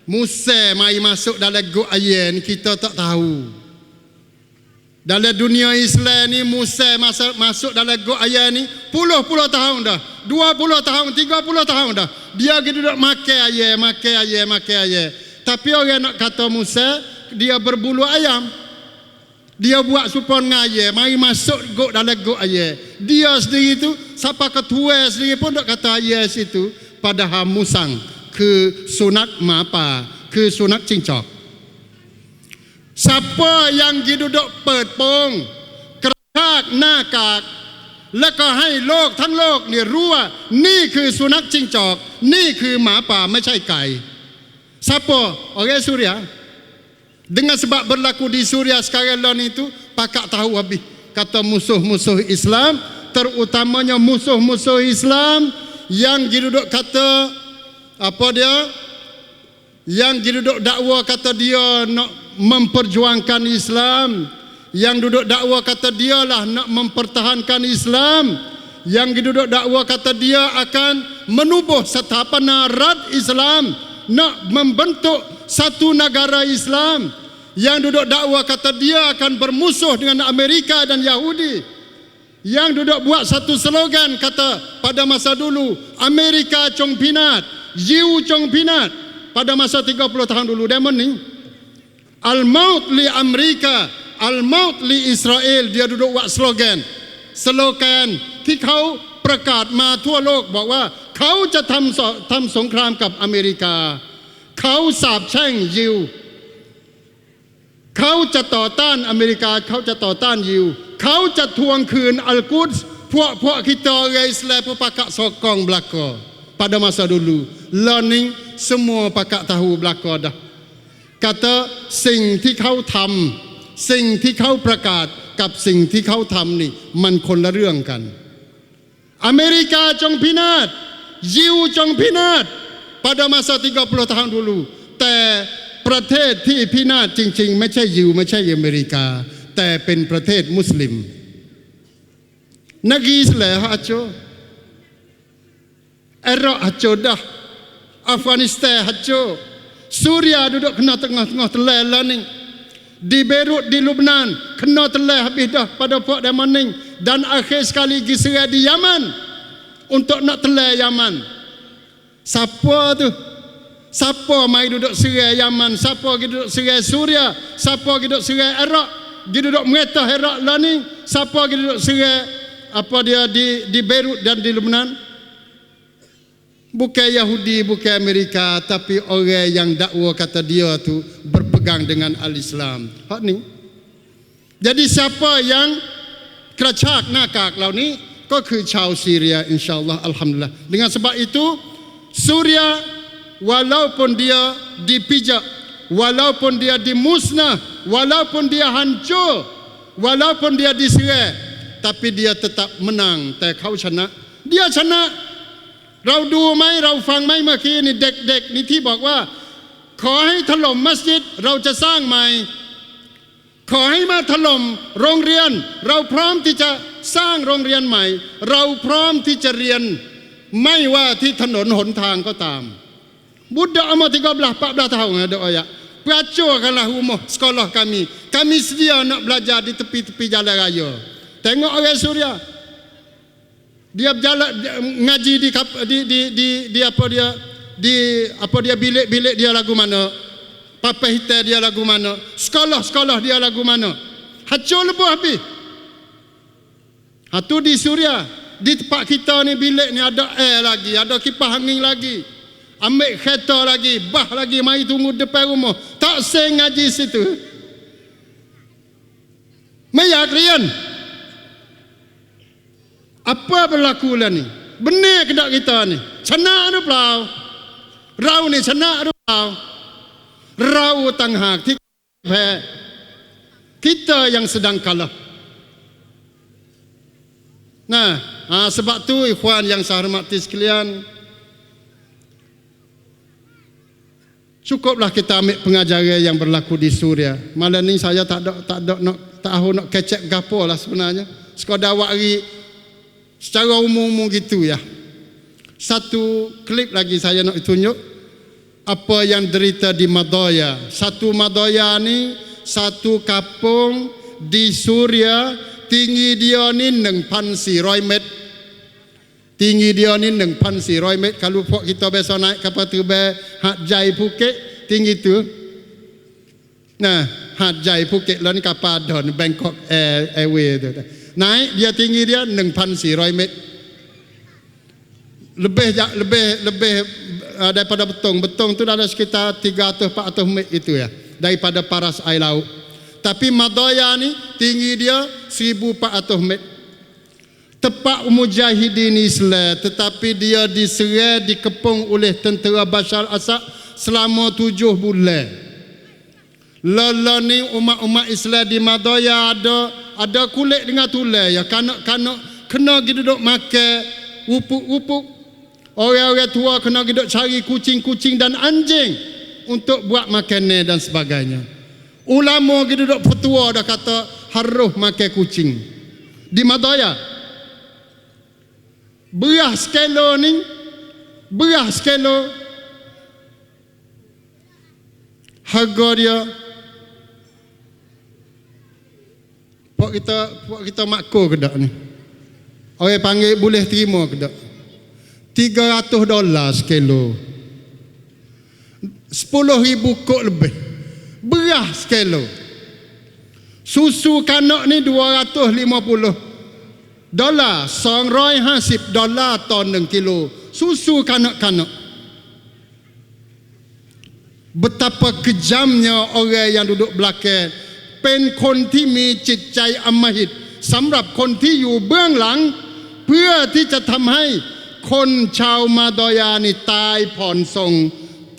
Musa mari masuk dalam gua ayam ni, kita tak tahu. Dalam dunia Islam ni Musa masuk dalam gua ayam ni puluh-puluh tahun dah, 20 tahun, 30 tahun dah. Dia gitu duduk makan ayam. Tapi orang nak kata Musa dia berbulu ayam. Dia buat supaya ngayam, mari masuk dalam gua ayam. Dia sendiri tu, siapa ketua sendiri pun tak kata ayam situ, padahal musang ke sunat mapa, ke sunat cincok. Siapa yang dudukเปิดโปง กระชากหน้ากาก แล้วก็ให้โลกทั้งโลกเนี่ยรู้ว่านี่คือสุนัขจิ้งจอก นี่คือหมาป่าไม่ใช่ไก่ Siapa? Orang Suria. Dengan sebab berlaku di Suria sekarang ni itu, pakak tahu habis. Kata musuh-musuh Islam, terutamanya musuh-musuh Islam yang duduk kata apa dia, yang duduk dakwa kata dia nak memperjuangkan Islam, yang duduk dakwa kata dia lah nak mempertahankan Islam, yang duduk dakwa kata dia akan menubuh setapana Rad Islam, nak membentuk satu negara Islam, yang duduk dakwa kata dia akan bermusuh dengan Amerika dan Yahudi, yang duduk buat satu slogan kata pada masa dulu, Amerika Chong Pinat, Yiu Chong Pinat, pada masa 30 tahun dulu demon ni, Al-Maut li Amerika, Al-Maut li Israel. Dia duduk buat sloganที่เขาป ประกาศมาทั่วโลกบอกว่าเขาจะทำสงครามกับอเมริกาเขาสาปแช่งยิวเขาจะต่อต้านอเมริกาเขาจะต่อต้านยิวเขาจะทวงคืนอัลกุดส์พวกkita orang Islam pun pakak sokong belaka pada masa dulu learning semua pakak tahu belaka dah kata สิ่งที่เขาทำสิ่งที่เขาประกาศกับสิ่งที่เขาทำนี่มันคนละเรื่องกันอเมริกาจงพินาศยิวจงพินาศ pada masa 30 tahun dulu แต่ประเทศที่พินาศจริงๆไม่ใช่ยิวไม่ใช่อเมริกาแต่เป็นประเทศมุสลิมNegeri Islam hancur, Iraq hancur dah, Afghanistan hancur, Suria duduk kena tengah-tengah telah ni, di Beirut di Lebanon kena telah habis dah pada puak Damaning dan akhir sekali Israel di Yaman untuk nak telah Yaman. Siapa tu? Siapa mai duduk Syria Yaman? Siapa duduk Syria Suria? Siapa duduk Syria Iraq? Duduk mengetah Iraq lah ni. Siapa duduk Syria apa dia di Beirut dan di Lebanon? Bukan Yahudi, bukan Amerika, tapi orang yang dakwa kata dia tu berpegang dengan al-Islam. Hak ni. Jadi siapa yang keracak nakak law niก็คือชาวซีเรียอินชาอัลลอฮ์อัลฮัมดุลิลละห์ dengan sebab itu Suria walaupun dia dipijak, walaupun dia dimusnah, walaupun dia hancur, walaupun dia diserang, tapi dia tetap menang แต่เขาชนะ dia ชนะเราดูไหมเราฟังไหมเมื่อกี้นี่เด็กๆนี่ที่บอกว่าขอให้ถล่มมัสยิดเราจะสร้างใหม่ขอให้มาถล่มโรงเรียนเราพร้อมที่จะสร้างโรงเรียนใหม่เราพร้อมที่จะเรียนไม่ว่าที่ถนนหนทางก็ตามBudak umur 13-14 tahun ada ayat. Peracurkanlah rumah sekolah kami. Kami sedia nak belajar di tepi-tepi jalan raya. Tengok orang Suria. Dia berjalan ngaji di apa dia bilik-bilik dia lagu mana? Papai hitam dia lagu mana? Sekolah-sekolah dia lagu mana? Hancur lebuh habis. Tu di Suria. Di tempat kita ni bilik ni ada air lagi, ada kipas angin lagi. Ambil kereta lagi, bah lagi, mari tunggu depan rumah. Tak seng ngaji situ. Mayak rian. Apa berlaku lah ni? Benar ke tak kita ni? Cana ada pelau. Rau ni cana ada pelau. Rau tanghak kita yang sedang kalah. Nah, sebab tu ikhwan yang saya hormati sekalian, cukuplah kita ambil pengajaran yang berlaku di Suria. Malam ni saya tak tahu nak kecek gapo lah sebenarnya. Sekadar wari secara umum gitu ya. Satu klip lagi saya nak tunjuk apa yang derita di Madaya. Satu Madaya ni satu kampung di Suria, tinggi dia ni 1,400 meter. Tinggi dia ni 1,400 meter. Kalau kita biasa naik kapal terbang Hat Jai Phuket, tinggi tu. Nah, Hat Jai Phuket lah ni kapal ada ni, Bangkok Airway tu. Naik dia tinggi dia 1,400 meter. Lebih daripada Betong. Betong tu ada sekitar 300-400 meter itu ya, daripada paras air laut. Tapi Madaya ni tinggi dia 1,400 meter. Tepat mujahidin Islam, tetapi dia diserang, dikepung oleh tentera Bashar al-Assad selama 7 bulan. Lala ni umat-umat Islam di Madaya ada kulit dengan tulang ya, kanak-kanak kena pergi duduk makan upuk-upuk. Orang-orang tua kena pergi duduk cari kucing-kucing dan anjing untuk buat makanan dan sebagainya. Ulama pergi duduk petua dah kata harus makan kucing di Madaya. Beras sekilo ni, harga dia Puak kita makko ke tak ni? Orang panggil boleh terima ke tak? $300 sekilo. 10,000 kok lebih. Beras sekilo. Susu kanak ni 250. ดอลลาร์$250ต่อ1กิโลsusu kanak-kanak. Betapa kejamnya orang yang duduk belakang เป็นคนที่มีจิตใจอำมหิตสำหรับคนที่อยู่เบื้องหลังเพื่อที่จะทำให้คนชาวมาดอยานี่ตายผ่อนส่ง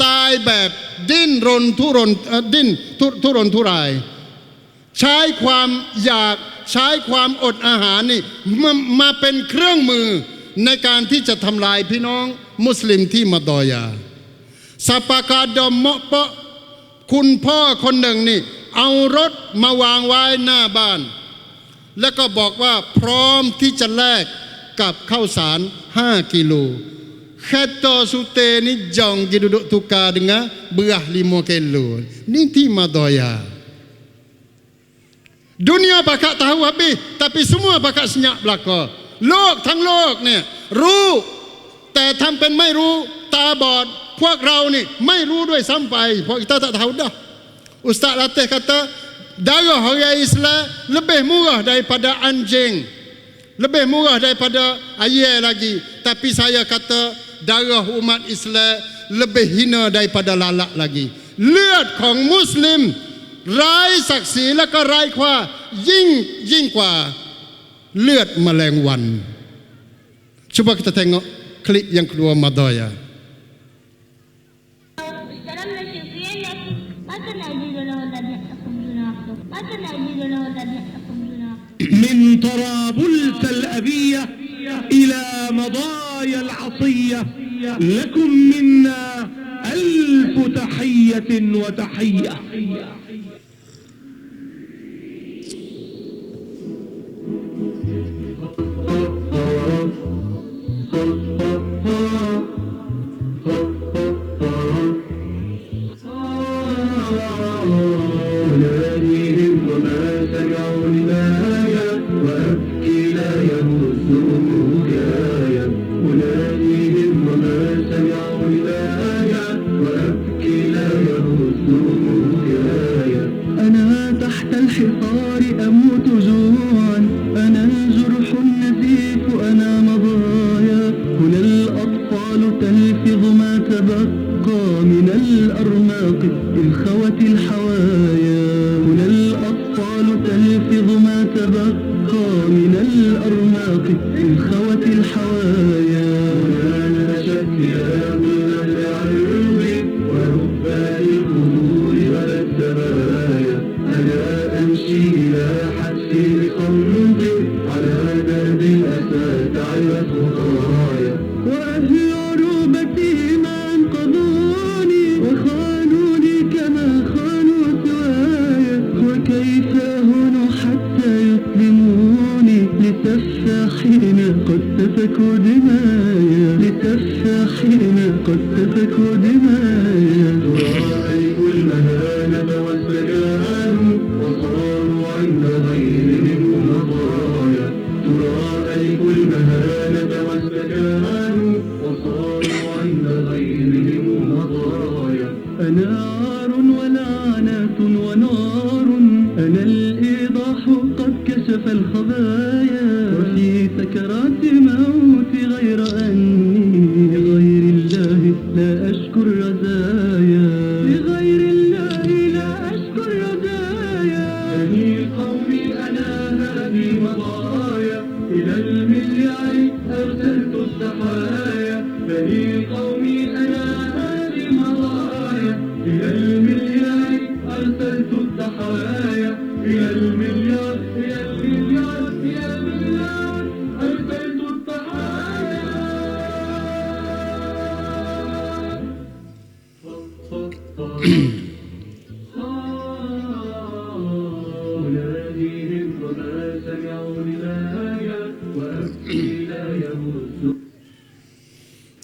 ตายแบบดิ้นรนทุรนทุรายใช้ความอยากใช้ความอดอาหารนี่มาเป็นเครื่องมือในการที่จะทำลายพี่น้องมุสลิมที่มาดอยาสปากาดอมเมาะเปาะคุณพ่อคนหนึ่งนี่เอารถมาวางไว้หน้าบ้านแล้วก็บอกว่าพร้อมที่จะแลกกับข้าวสาร5 กิโลKata sute ni jong pergi duduk tukar dengan beras 5 kilo. Ni ti Madoya. Dunia bakal tahu habis, tapi semua bakal senyap belaka. โลกทั้งโลกเนี่ยรู้แต่ทำเป็นไม่รู้ตาบอดพวกเรานี่ไม่รู้ด้วยซ้ำไปเพราะkita tak tahu dah. Ustaz Latif kata darah orang Islam lebih murah daripada anjing, lebih murah daripada ayam lagi. Tapi saya kata darah umat Islam lebih hina daripada lalat lagi. เลือดของมุสลิมไร้ศักดิ์ศรีและก็ไร้ค่ายิ่งกว่าเลือดแมลงวัน Coba kita tengok klip yang kedua Madoya. من طرابلس الأبية إلى مضايا العصية لكم منا ألف تحية وتحية.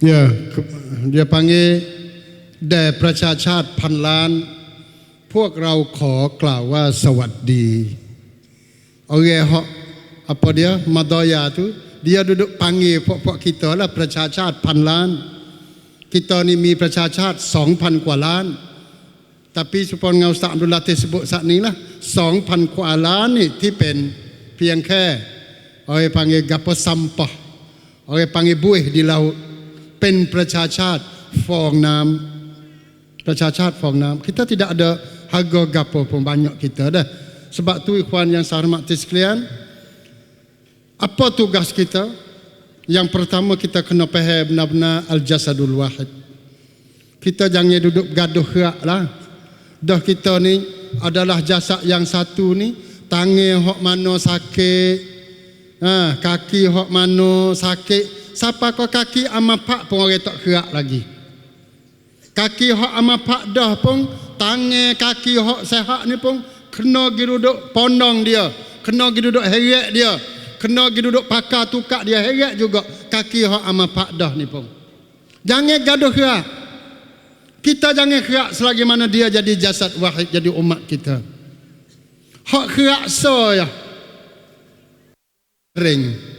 Ya, dia panggil แด่ประชาชาติพันล้านพวกเราขอกล่าวว่าสวัสดี Orang apa dia Madoya tu dia duduk panggil pokok kita lah ประชาชาติพันล้าน kita ni มีประชาชาติ 2,000 กว่าล้าน tapi supaya dengan Ustaz Abdul Latif sebut saat ni lah 2,000 กว่าล้านนี่ที่เป็นเพียงแค่ orang panggil gapo sampah, orang panggil buih di laut, เป็นประชาชาติฟองน้ำประชาชาติฟองน้ำ kita tidak ada harga gapo pun banyak kita dah. Sebab tu ikhwan yang saya hormati sekalian, apa tugas kita? Yang pertama kita kena faham benar-benar al-jasadul wahid. Kita jangan duduk gaduh gerak lah. Dah kita ni adalah jasad yang satu ni, tangan hok mana sakit, kaki hok mana sakit. Siapa kau kaki amapak pun orang tak gerak lagi. Kaki hok amapak dah pun, tangan kaki hok sehat ni pun kena pergi duduk pondong dia, kena pergi duduk heret dia, kena pergi duduk pakar tukar dia, heret juga kaki hok amapak dah ni pun. Jangan gaduh gerak. Kita jangan gerak selagi mana dia jadi jasad wahid, jadi umat kita. Hak gerak so ya. Ring.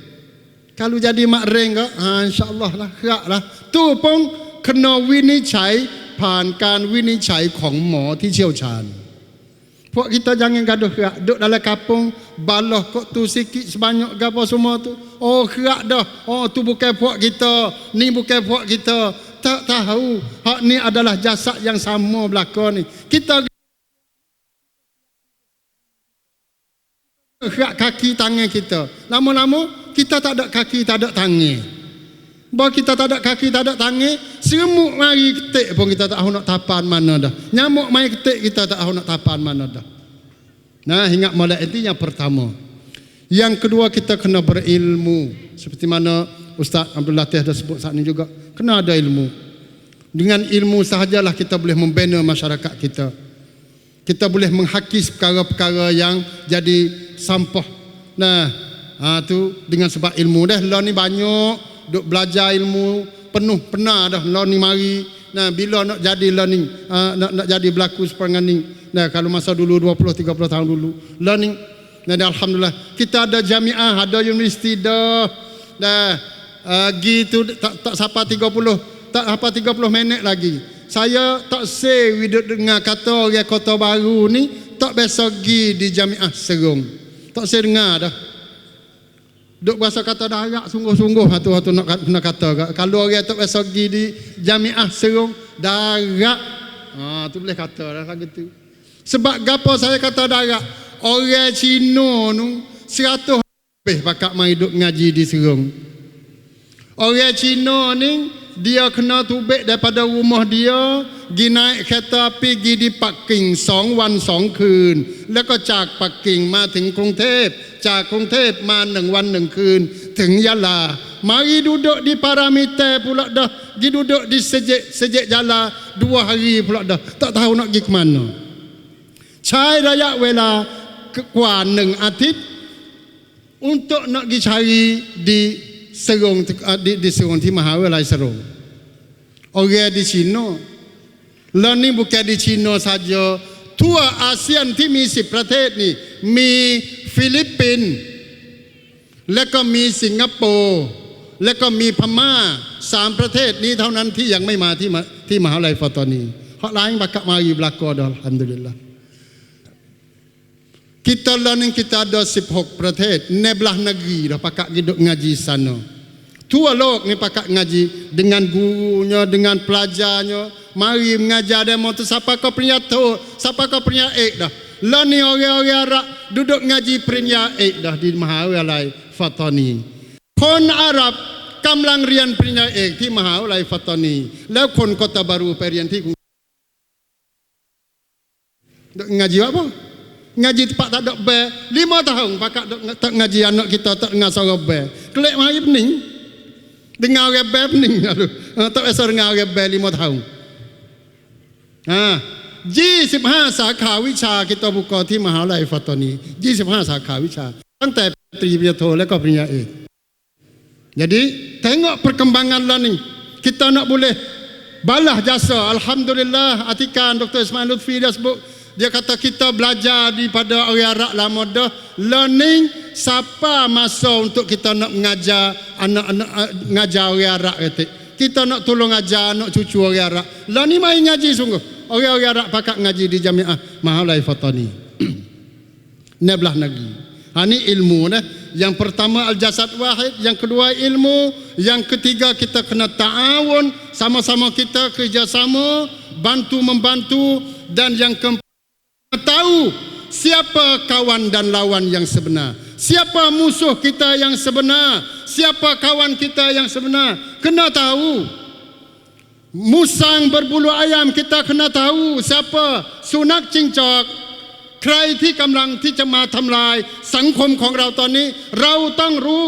Kalau jadi mak ring ke, insya-Allah lah geraklah. Tu pun kena วินิจฉัย ผ่านการวินิจฉัยของหมอที่เชี่ยวชาญ. Puak kita jangan gaduh gerak. Duduk dalam kampung, balah kok tu sikit sebanyak gapo semua tu. Oh gerak dah. Oh tu bukan puak kita, ni bukan puak kita. Tak tahu. Hak ni adalah jasad yang sama belakang ni. Kita gerak kaki tangan kita. Lama-lama kita tak ada kaki, tak ada tangan. Bahawa kita tak ada kaki, tak ada tangan, semut mari ketik pun kita tak tahu nak tapan mana dah. Nyamuk mari ketik kita tak tahu nak tapan mana dah. Nah, ingat molek itu yang pertama. Yang kedua, kita kena berilmu. Seperti mana Ustaz Abdul Latif dah sebut saat ini juga, kena ada ilmu. Dengan ilmu sahajalah kita boleh membina masyarakat kita. Kita boleh menghakis perkara-perkara yang jadi sampah. Nah, tu dengan sebab ilmu dah. Lah ni banyak duk belajar ilmu, penuh pernah dah lah ni mari. Nah, bila nak jadi lah ni, nak jadi berlaku seperangan ni. Nah, kalau masa dulu 20-30 tahun dulu, lah ni. Nah, alhamdulillah kita ada jamiah, ada universiti dah. Dah gitu tak sampai 30, tak sampai 30 minit lagi. Saya tak say duduk dengar kata orang Kota Baru ni tak biasa pergi di jamiah Serong. Tak say dengar dah. Duk bahasa kata darat sungguh-sungguh hatu nak kata. Kalau orang tak biasa pergi di jamiah Serong darat, tu boleh kata dah gitu. Sebab gapo saya kata darat? Orang Cina nu 100 lebih pakak mai duk ngaji di Serong. Orang Cina ni dia kena tubik daripada rumah dia, pergi naik kereta api, pergi di parking 2 วัน 2 คืน แล้วก็จากปักกิ่งมาถึงกรุงเทพ จากกรุงเทพมา1 วัน 1 คืน ถึงยะลา mari duduk di Paramita pula dah, pergi duduk di Sejek Jala 2 hari pula dah, tak tahu nak pergi ke mana. ใช้ระยะเวลากว่า1 อาทิตย์ untuk nak pergi cari di Serong, di Serong di Mahawilai Serong. Orang di Cina. Lah ni bukan di Cina saja. Tua ASEAN ที่มี10 ประเทศนี่มีฟิลิปปินส์แล้วก็มีสิงคโปร์แล้วก็มีพม่า3 ประเทศนี้เท่านั้นที่ยังไม่มาที่มหาวิทยาลัยฟัตตานี. Hak lain bakal mari belaka dah, alhamdulillah. Kita lah ni kita ada 16 ประเทศ nebelah negeri dah pakak duduk ngaji sana. Tua lok ni pakak ngaji dengan gurunya, dengan pelajarnya. Mari mengajar demo tu siapa kau perinyato, siapa kau perinyak dah. Lah ni orang-orang Arab duduk ngaji perinyak dah di Mahawilayai Fatani. Kon Arab กำลังเรียนปริญญาเอกที่มหาวิทยาลัยฟัตตานีแล้วคนกอตาบารูไปเรียนที่ngaji apa? Ngaji tempat tak ada bel 5 tahun pakak tak ngaji anak kita tak dengar suara bel. Kelek mari pening. Dengar orang bel pening aduh. Tak biasa dengar orang bel 5 tahun. 25 สาขาวิชา kita buka ที่มหาวิทยาลัยฟัตตานี25 สาขาวิชาตั้งแต่ปริญญาโทและก็ปริญญาเอก Jadi tengok perkembangan lah ni. Kita nak boleh balas jasa. Alhamdulillah Atikan Dr. Ismail Lutfi dia sebut, dia kata kita belajar daripada orang Arab lama dah. Learning siapa masa untuk kita nak mengajar anak-anak, ngajar orang Arab kata. Kita nak tolong ajar anak cucu orang Arab. Lah ni main ngaji sungguh. Orang-orang Arab pakak ngaji di Jamiah Mahawilayai Fatani. Ni belah negeri. Ni ilmu dah. Yang pertama al-jasad wahid, yang kedua ilmu, yang ketiga kita kena ta'awun, sama-sama kita kerjasama, bantu membantu, dan yang keempat tahu siapa kawan dan lawan yang sebenar, siapa musuh kita yang sebenar, siapa kawan kita yang sebenar. Kena tahu. Musang berbulu ayam kita kena tahu siapa. Sunak cincok, ใครที่กำลังที่จะมาทำลายสังคมของเราตอนนี้เราต้องรู้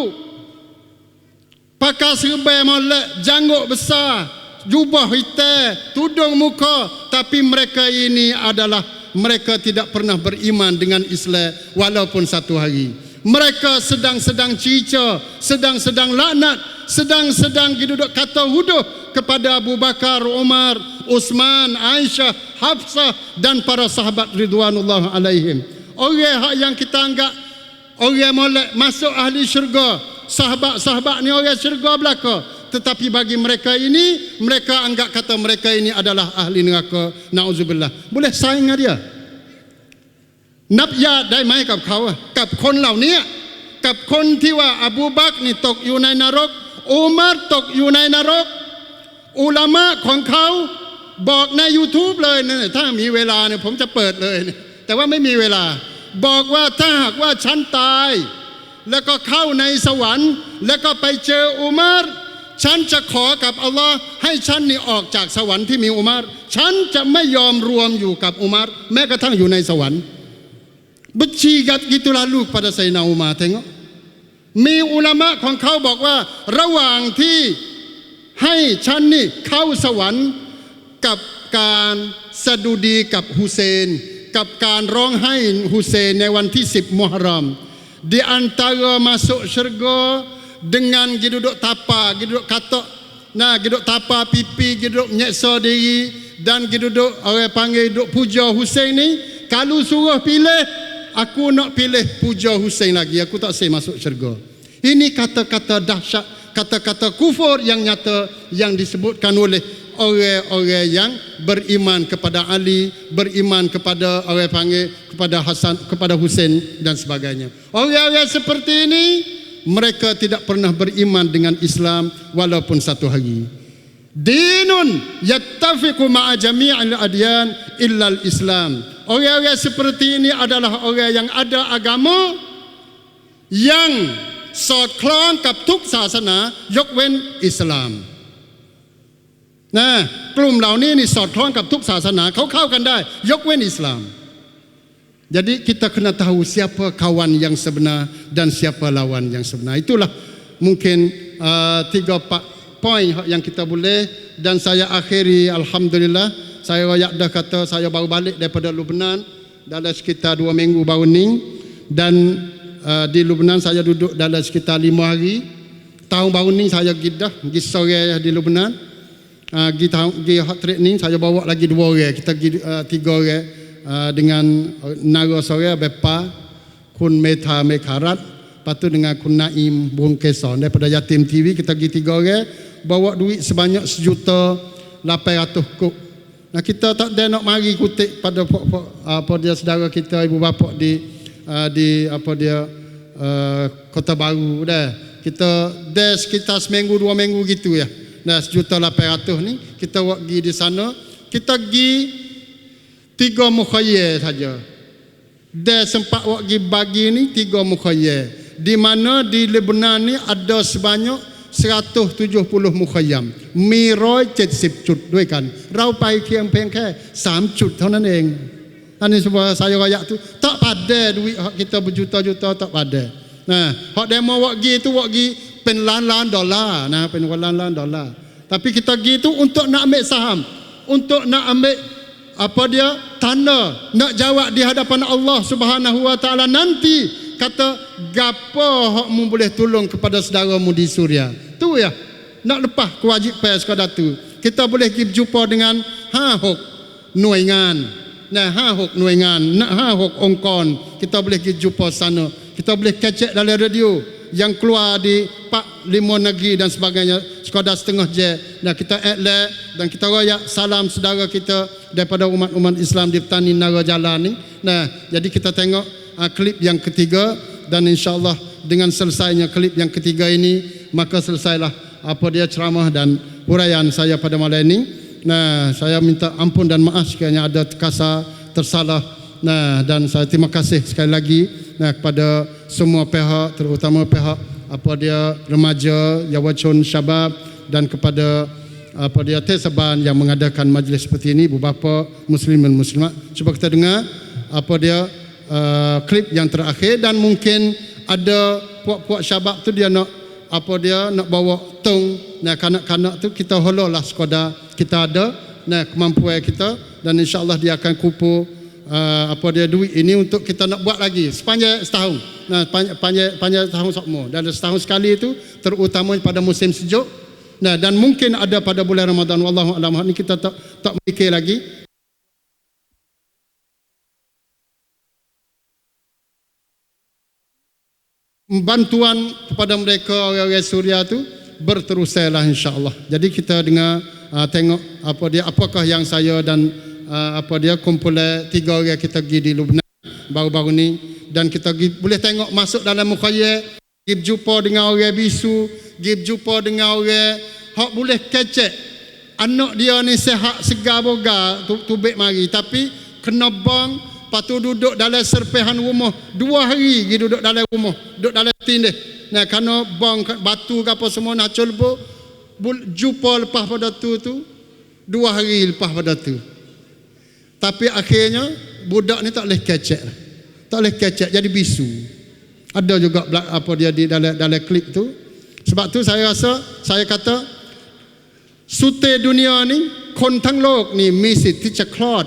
pakai serba molek, janggut besar, jubah hitam, tudung muka, tapi mereka ini adalah mereka tidak pernah beriman dengan Islam walaupun satu hari. Mereka sedang-sedang cica, sedang-sedang laknat, sedang-sedang duduk kata huduh kepada Abu Bakar, Umar, Uthman, Aisyah, Hafsah dan para sahabat ridwanullah alaihim. Orang yang kita anggap orang molek masuk ahli syurga, sahabat-sahabat ni orang syurga belaka, tetapi bagi mereka ini, mereka anggap kata mereka ini adalah ahli neraka. Nauzubillah. Boleh saing dengan dia? นับญาติได้ไหมกับเขากับคนเหล่านี้กับคนที่ว่าอบูบักรนี่ตกอยู่ในนรกอุมัรตกอยู่ในนรกอุลามะของเขาบอกใน YouTube เลยนะถ้ามีเวลาเนี่ยผมจะเปิดเลยแต่ว่าไม่มีเวลาบอกว่าถ้าหากว่าฉันตายแล้วก็เข้าในสวรรค์แล้วก็ไปเจออุมัรฉันจะขอกับอัลลอฮ์ให้ฉันนี่ออกจากสวรรค์ที่มีอุมัรฉันจะไม่ยอมรวมอยู่กับอุมัรแม้กระทั่งอยู่ในสวรรค์Bercigat gitu lalu pada Sayyidina Umar. Tengok,มีอุลามะของเขาบอกว่าระหว่างที่ให้ฉันนี่เข้าสวรรค์กับการสะดุดีกับฮุเซนกับการร้องไห้ฮุเซนในวันที่10 Muharram, di antara masuk syurga dengan duduk tapa, duduk katok, nah duduk tapa pipi, duduk nyeksa diri dan duduk orang panggil duduk puja Husain ni, kalau suruh pilih, aku nak pilih puja Husain lagi, aku tak saya masuk syurga. Ini kata-kata dahsyat, kata-kata kufur yang nyata yang disebutkan oleh orang-orang yang beriman kepada Ali, beriman kepada orang panggil kepada Hasan, kepada Husain dan sebagainya. Orang-orang seperti ini mereka tidak pernah beriman dengan Islam walaupun satu hari. Dinun yattafiqu ma'a jami'il adyan illa al-Islam. Orang-orang seperti ini adalah orang yang ada agama yang สอดคล้องกับทุกศาสนายกเว้นอิสลามนะกลุ่มเหล่านี้นี่สอดคล้องกับทุกศาสนาเขาเข้ากันได้ยกเว้นอิสลาม jadi kita kena tahu siapa kawan yang sebenar dan siapa lawan yang sebenar. Itulah mungkin 3-4 poin yang kita boleh, dan saya akhiri alhamdulillah. Saya royak dah kata saya baru balik daripada Lubnan dalam sekitar 2 minggu baru ni, dan di Lubnan saya duduk dalam sekitar 5 hari. Tahun baru ni saya pergi sore di Lubnan. Pergi hot trip ni saya bawa lagi 2 orang. Kita pergi 3 orang dengan Nara sore Bepa, Kun Meta Mekarat, lepas tu dengan Kun Naim Bung Keson. Daripada Yatim TV kita pergi 3 orang, bawa duit sebanyak 1,800,000 kuk. Nah, kita tak ada nak mari kutip pada apa dia saudara kita, ibu bapa di apa dia Kota Baru dah. Kita dah sekitar seminggu 2 minggu gitu ya. Nah, 1,800,000 ni kita pergi di sana. Kita pergi 3 mukhayyar saja. Dah sempat pergi bagi ni 3 mukhayyar. Di mana di Lebanon ni ada sebanyak 170 mukhayyam,มี170 จุดด้วยกันเราไปเพียงแค่3 จุดเท่านั้นเองอันนี้sebab saya royak tu tak pada duit kita berjuta-juta tak pada. Nah, hak demo pergi tu pergi pen lan-lan dolar, nah pen lan-lan dolar. Tapi kita pergi tu untuk nak ambil saham, untuk nak ambil apa dia tanda, nak jawab di hadapan Allah Subhanahu wa taala nanti. Kata gapo hokmu boleh tolong kepada saudaramu di Suria. Tu ya, nak lepas kewajipan sekadar tu. Kita boleh pergi jumpa dengan hok หน่วยงาน nah hok หน่วยงาน nak hok องค์กร kita boleh pergi jumpa sana. Kita boleh kecek dalam radio yang keluar di Pak Limau Negeri dan sebagainya sekadar setengah je. Nah, kita add dan kita royak salam saudara kita daripada umat-umat Islam di Petani Nara Jalan ni. Nah, jadi kita tengok klip yang ketiga, dan insyaAllah dengan selesainya klip yang ketiga ini, maka selesailah apa dia ceramah dan huraian saya pada malam ini. Nah, saya minta ampun dan maaf sekiranya ada terkasar, tersalah. Nah, dan saya terima kasih sekali lagi kepada semua pihak, terutama pihak apa dia remaja, Yawancun Syabab, dan kepada apa dia Tesaban yang mengadakan majlis seperti ini, ibu bapa muslimin muslimat. Cuba kita dengar apa dia klip yang terakhir, dan mungkin ada puak-puak syabab tu dia nak apa dia nak bawa tong, nah kanak-kanak tu kita hololah sekadar kita ada kemampuan kita, dan insya-Allah dia akan kumpul apa dia duit ini untuk kita nak buat lagi sepanjang setahun. Nah, panjang tahun sokmo, dan setahun sekali itu terutama pada musim sejuk. Nah, dan mungkin ada pada bulan Ramadan, wallahu a'lam. Ini kita tak mikir lagi. Bantuan kepada mereka orang-orang Suria tu berteruslah insya-Allah. Jadi kita dengar tengok apa dia, apakah yang saya dan apa dia kumpulan 3 orang kita pergi di Lubnan baru-baru ni, dan kita boleh tengok masuk dalam mukhayyal, pergi jumpa dengan orang bisu, pergi jumpa dengan orang hak boleh kecek anak dia ni sihat segar boga tubik mari, tapi kena bang, patu duduk dalam serpihan rumah 2 hari, pergi duduk dalam rumah, duduk dalam tindih. Nah, kerana bang batu ke apa semua nak colbo, jumpa lepas pada tu 2 hari lepas pada tu. Tapi akhirnya budak ni tak boleh kecek. Tak boleh kecek, jadi bisu. Ada juga apa dia di dalam klip tu. Sebab tu saya rasa, saya kata sute dunia ni,คนทั้งโลกนี่มีสิทธิ์ที่จะคลอด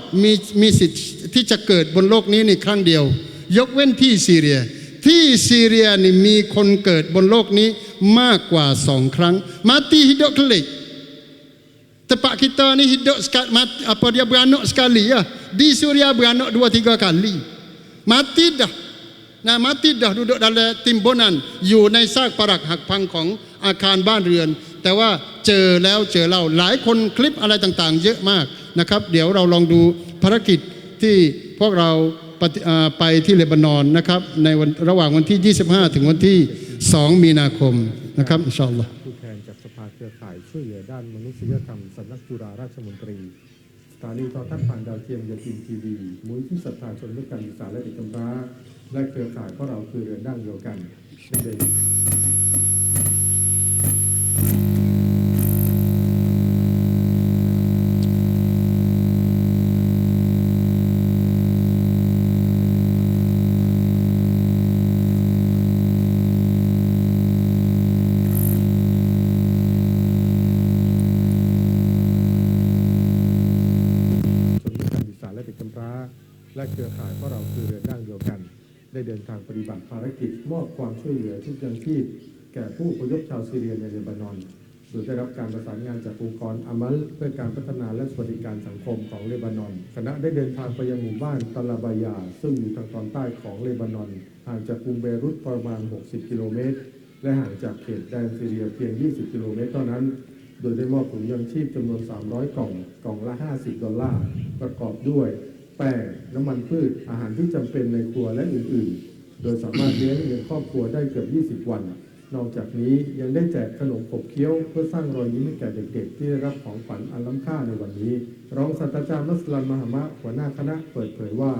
มีสิทธิ์ที่จะเกิดบนโลกนี้นี่ครั้งเดียวยกเว้นที่ซีเรียนี่มีคนเกิดบนโลกนี้มากกว่า2 ครั้ง mati hidup kelik. Tempat kita ni hidup sekali, apa dia beranak sekali ya. Di Suria beranak 2-3 kali. Mati dah. Nah, mati dah duduk dalam timbunan,อยู่ในซากปรักหักพังของอาคารบ้านเรือน แต่ว่าเจอแล้วหลายคนคลิปอะไรต่างๆเยอะมากนะครับเดี๋ยวเราลองดูภารกิจที่พวกเราไปที่เลบานอนนะครับในวันระหว่างวันที่25ถึงวันที่2มีนาคมนะครับอินชาอัลลอฮ์ผู้แทนจากสภาเครือข่ายช่วยเหลือด้านมนุษยธรรมสำนักจุฬาราชมนตรีสถานีโทรทัศน์ผ่านดาวเทียมยาซีนทีวีมูลที่ศรัทธาชนด้วยการศึกษาและเด็กกำพร้าและเครือข่ายพวกเราคือเรือนร่างเดียวกันและเครือข่ายเพราะเราคือเรือนร่างเดียวกันได้เดินทางปฏิบัติภารกิจมอบความช่วยเหลือทุกอย่างที่แก่ผู้อพยพชาวซีเรียในเลบานอนโดยได้รับการประสานงานจากองค์กรอามัลเพื่อการพัฒนาและสวัสดิการสังคมของเลบานอนคณะได้เดินทางไปยังหมู่บ้านตาลาบายาซึ่งอยู่ทางตอนใต้ของเลบานอนห่างจากกรุงเบรุตประมาณ60 กิโลเมตรและห่างจากเขตแดนซีเรียเพียง20 กิโลเมตรเท่านั้นโดยได้มอบถุงยังชีพจำนวน300 กล่องละ$50ประกอบด้วยแป้งน้ำมันพืชอาหารที่จำเป็นในครัวและอื่นๆโดยสามารถเลี้ยงครอบครัวได้เกือบ20 วันนอกจากนี้ยังได้แจกขนมขบเคี้ยวเพื่อสร้างรอยยิ้มให้แก่เด็กๆที่ได้รับของขวัญอันล้ำค่าในวันนี้รองศาสตราจารย์มัสลันมหามะหัวหน้าคณะเปิดเผยว่า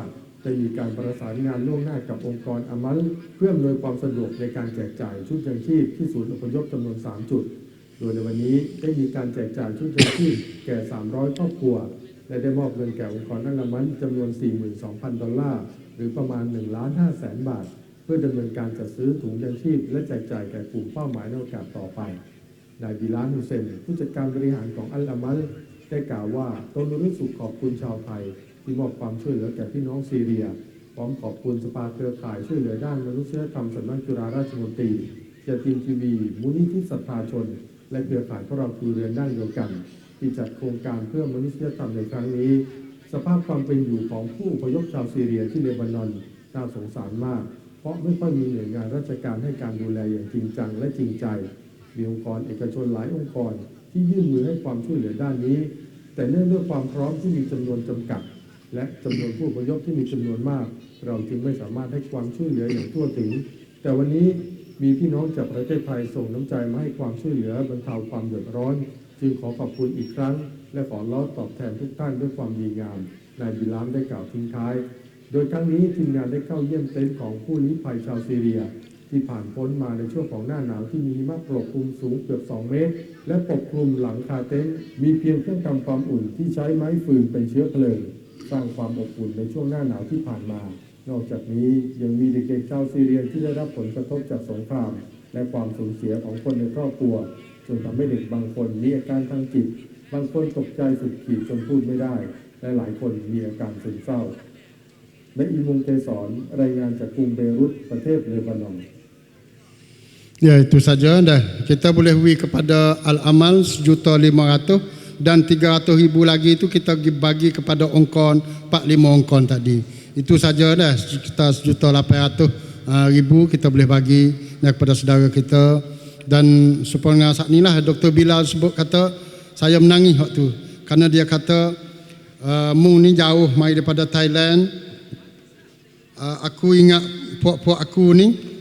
ได้มีการประสานงานล่วงหน้ากับองค์กรอามัลเพื่ออำนวยความสะดวกในการแจกจ่ายชุดยังชีพที่ศูนย์อพยพจำนวน3 จุดโดยในวันนี้ได้มีการแจกจ่ายชุดยังชีพแก่300 ครอบครัวและได้มอบเงินแก่องค์กรอามัลจำนวน$42,000หรือประมาณ1,500,000 บาทเพื่อดำเนินการจัดซื้อถุงยังชีพและแจกจ่ายแก่กลุ่มเป้าหมายในโอกาสต่อไปนายบิลาล ฮุเซนผู้จัดการบริหารของอัลอามัลได้กล่าวว่าตนรู้สึกขอบคุณชาวไทยที่มอบความช่วยเหลือแก่พี่น้องซีเรียพร้อมขอบคุณสภาเครือข่ายช่วยเหลือด้านมนุษยธรรมสำนักจุฬาราชมนตรียาซีนทีวีมูลนิธิศรัทธาชนและเครือข่ายพวกเราคือเรือนร่างเดียวกันที่จัดโครงการเพื่อมนุษยธรรมในครั้งนี้สภาพความเป็นอยู่ของผู้อพยพชาวซีเรียที่เลบานอนน่าสงสารมากเพราะไม่ค่อยมีหน่วยงานราชการให้การดูแลอย่างจริงจังและจริงใจมีองค์กรเอกชนหลายองค์กรที่ยื่นมือให้ความช่วยเหลือด้านนี้แต่เนื่องด้วยความพร้อมที่มีจำนวนจำกัดและจำนวนผู้อพยพที่มีจำนวนมากเราจึงไม่สามารถให้ความช่วยเหลืออย่างทั่วถึงแต่วันนี้ มีพี่น้องจากประเทศไทยส่งน้ำใจมาให้ความช่วยเหลือบรรเทาความเดือดร้อนจึงขอขอบคุณอีกครั้งและขอร้องตอบแทนทุกท่านด้วยความดีงามนายบิลามได้กล่าวทิ้งท้ายโดยครั้งนี้ทีมงานได้เข้าเยี่ยมเต็นท์ของผู้ลี้ภัยชาวซีเรียที่ผ่านพ้นมาในช่วงของหน้าหนาวที่มีหิมะปกคลุมสูงเกือบ2 เมตรและปกคลุมหลังคาเต็นท์มีเพียงเครื่องทำความอุ่นที่ใช้ไม้ฟืนเป็นเชื้อเพลิงสร้างความอบอุ่นในช่วงหน้าหนาวที่ผ่านมานอกจากนี้ยังมีเด็กๆชาวซีเรียที่ได้รับผลกระทบจากสงครามและความสูญเสียของคนในครอบครัวจนทำให้เด็กบางคนมีอาการทางจิตบางคนตกใจสุดขีดจนพูดไม่ได้และหลายคนมีอาการซึมเศร้าและอีมุงเกสรรายงานจากกรุงเบรุตประเทศเลบานอน Ya, itu saja dah. Kita boleh beri kepada Al-Amal 1.500 dan 300,000 lagi itu kita bagi kepada Ongkon 45 Ongkon tadi. Itu saja dah. Kita 1.800,000 kita boleh bagi kepada saudara kita. Dan sebenarnya saat inilah Dr. Bilal sebut kata saya menangis waktu kerana dia kata Mung ni jauh mai daripada Thailand. Aku ingat puak-puak aku ni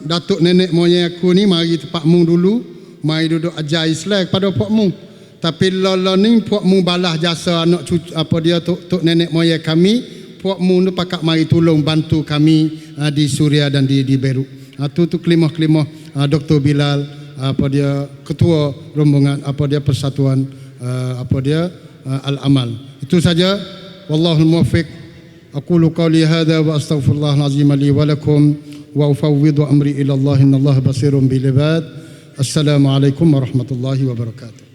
datuk nenek moyang aku ni mari tempat Mung dulu, mari duduk ajar Islam kepada puak Mung. Tapi lala ni puak Mung balas jasa anak cucu apa dia tok nenek moyang kami, puak Mung tu pakak mari tolong bantu kami di Suria dan di Beirut. Tu kelimah-kelimah Dr. Bilal apa dia ketua rombongan apa dia persatuan apa dia Al-Amal. Itu saja. Wallahul muwaffiq. Aqulu qawli hadha wa astaghfirullahal azim li wa lakum wa ufawwidu amri ila Allah innallaha basirun bil ibad. Assalamualaikum warahmatullahi wabarakatuh.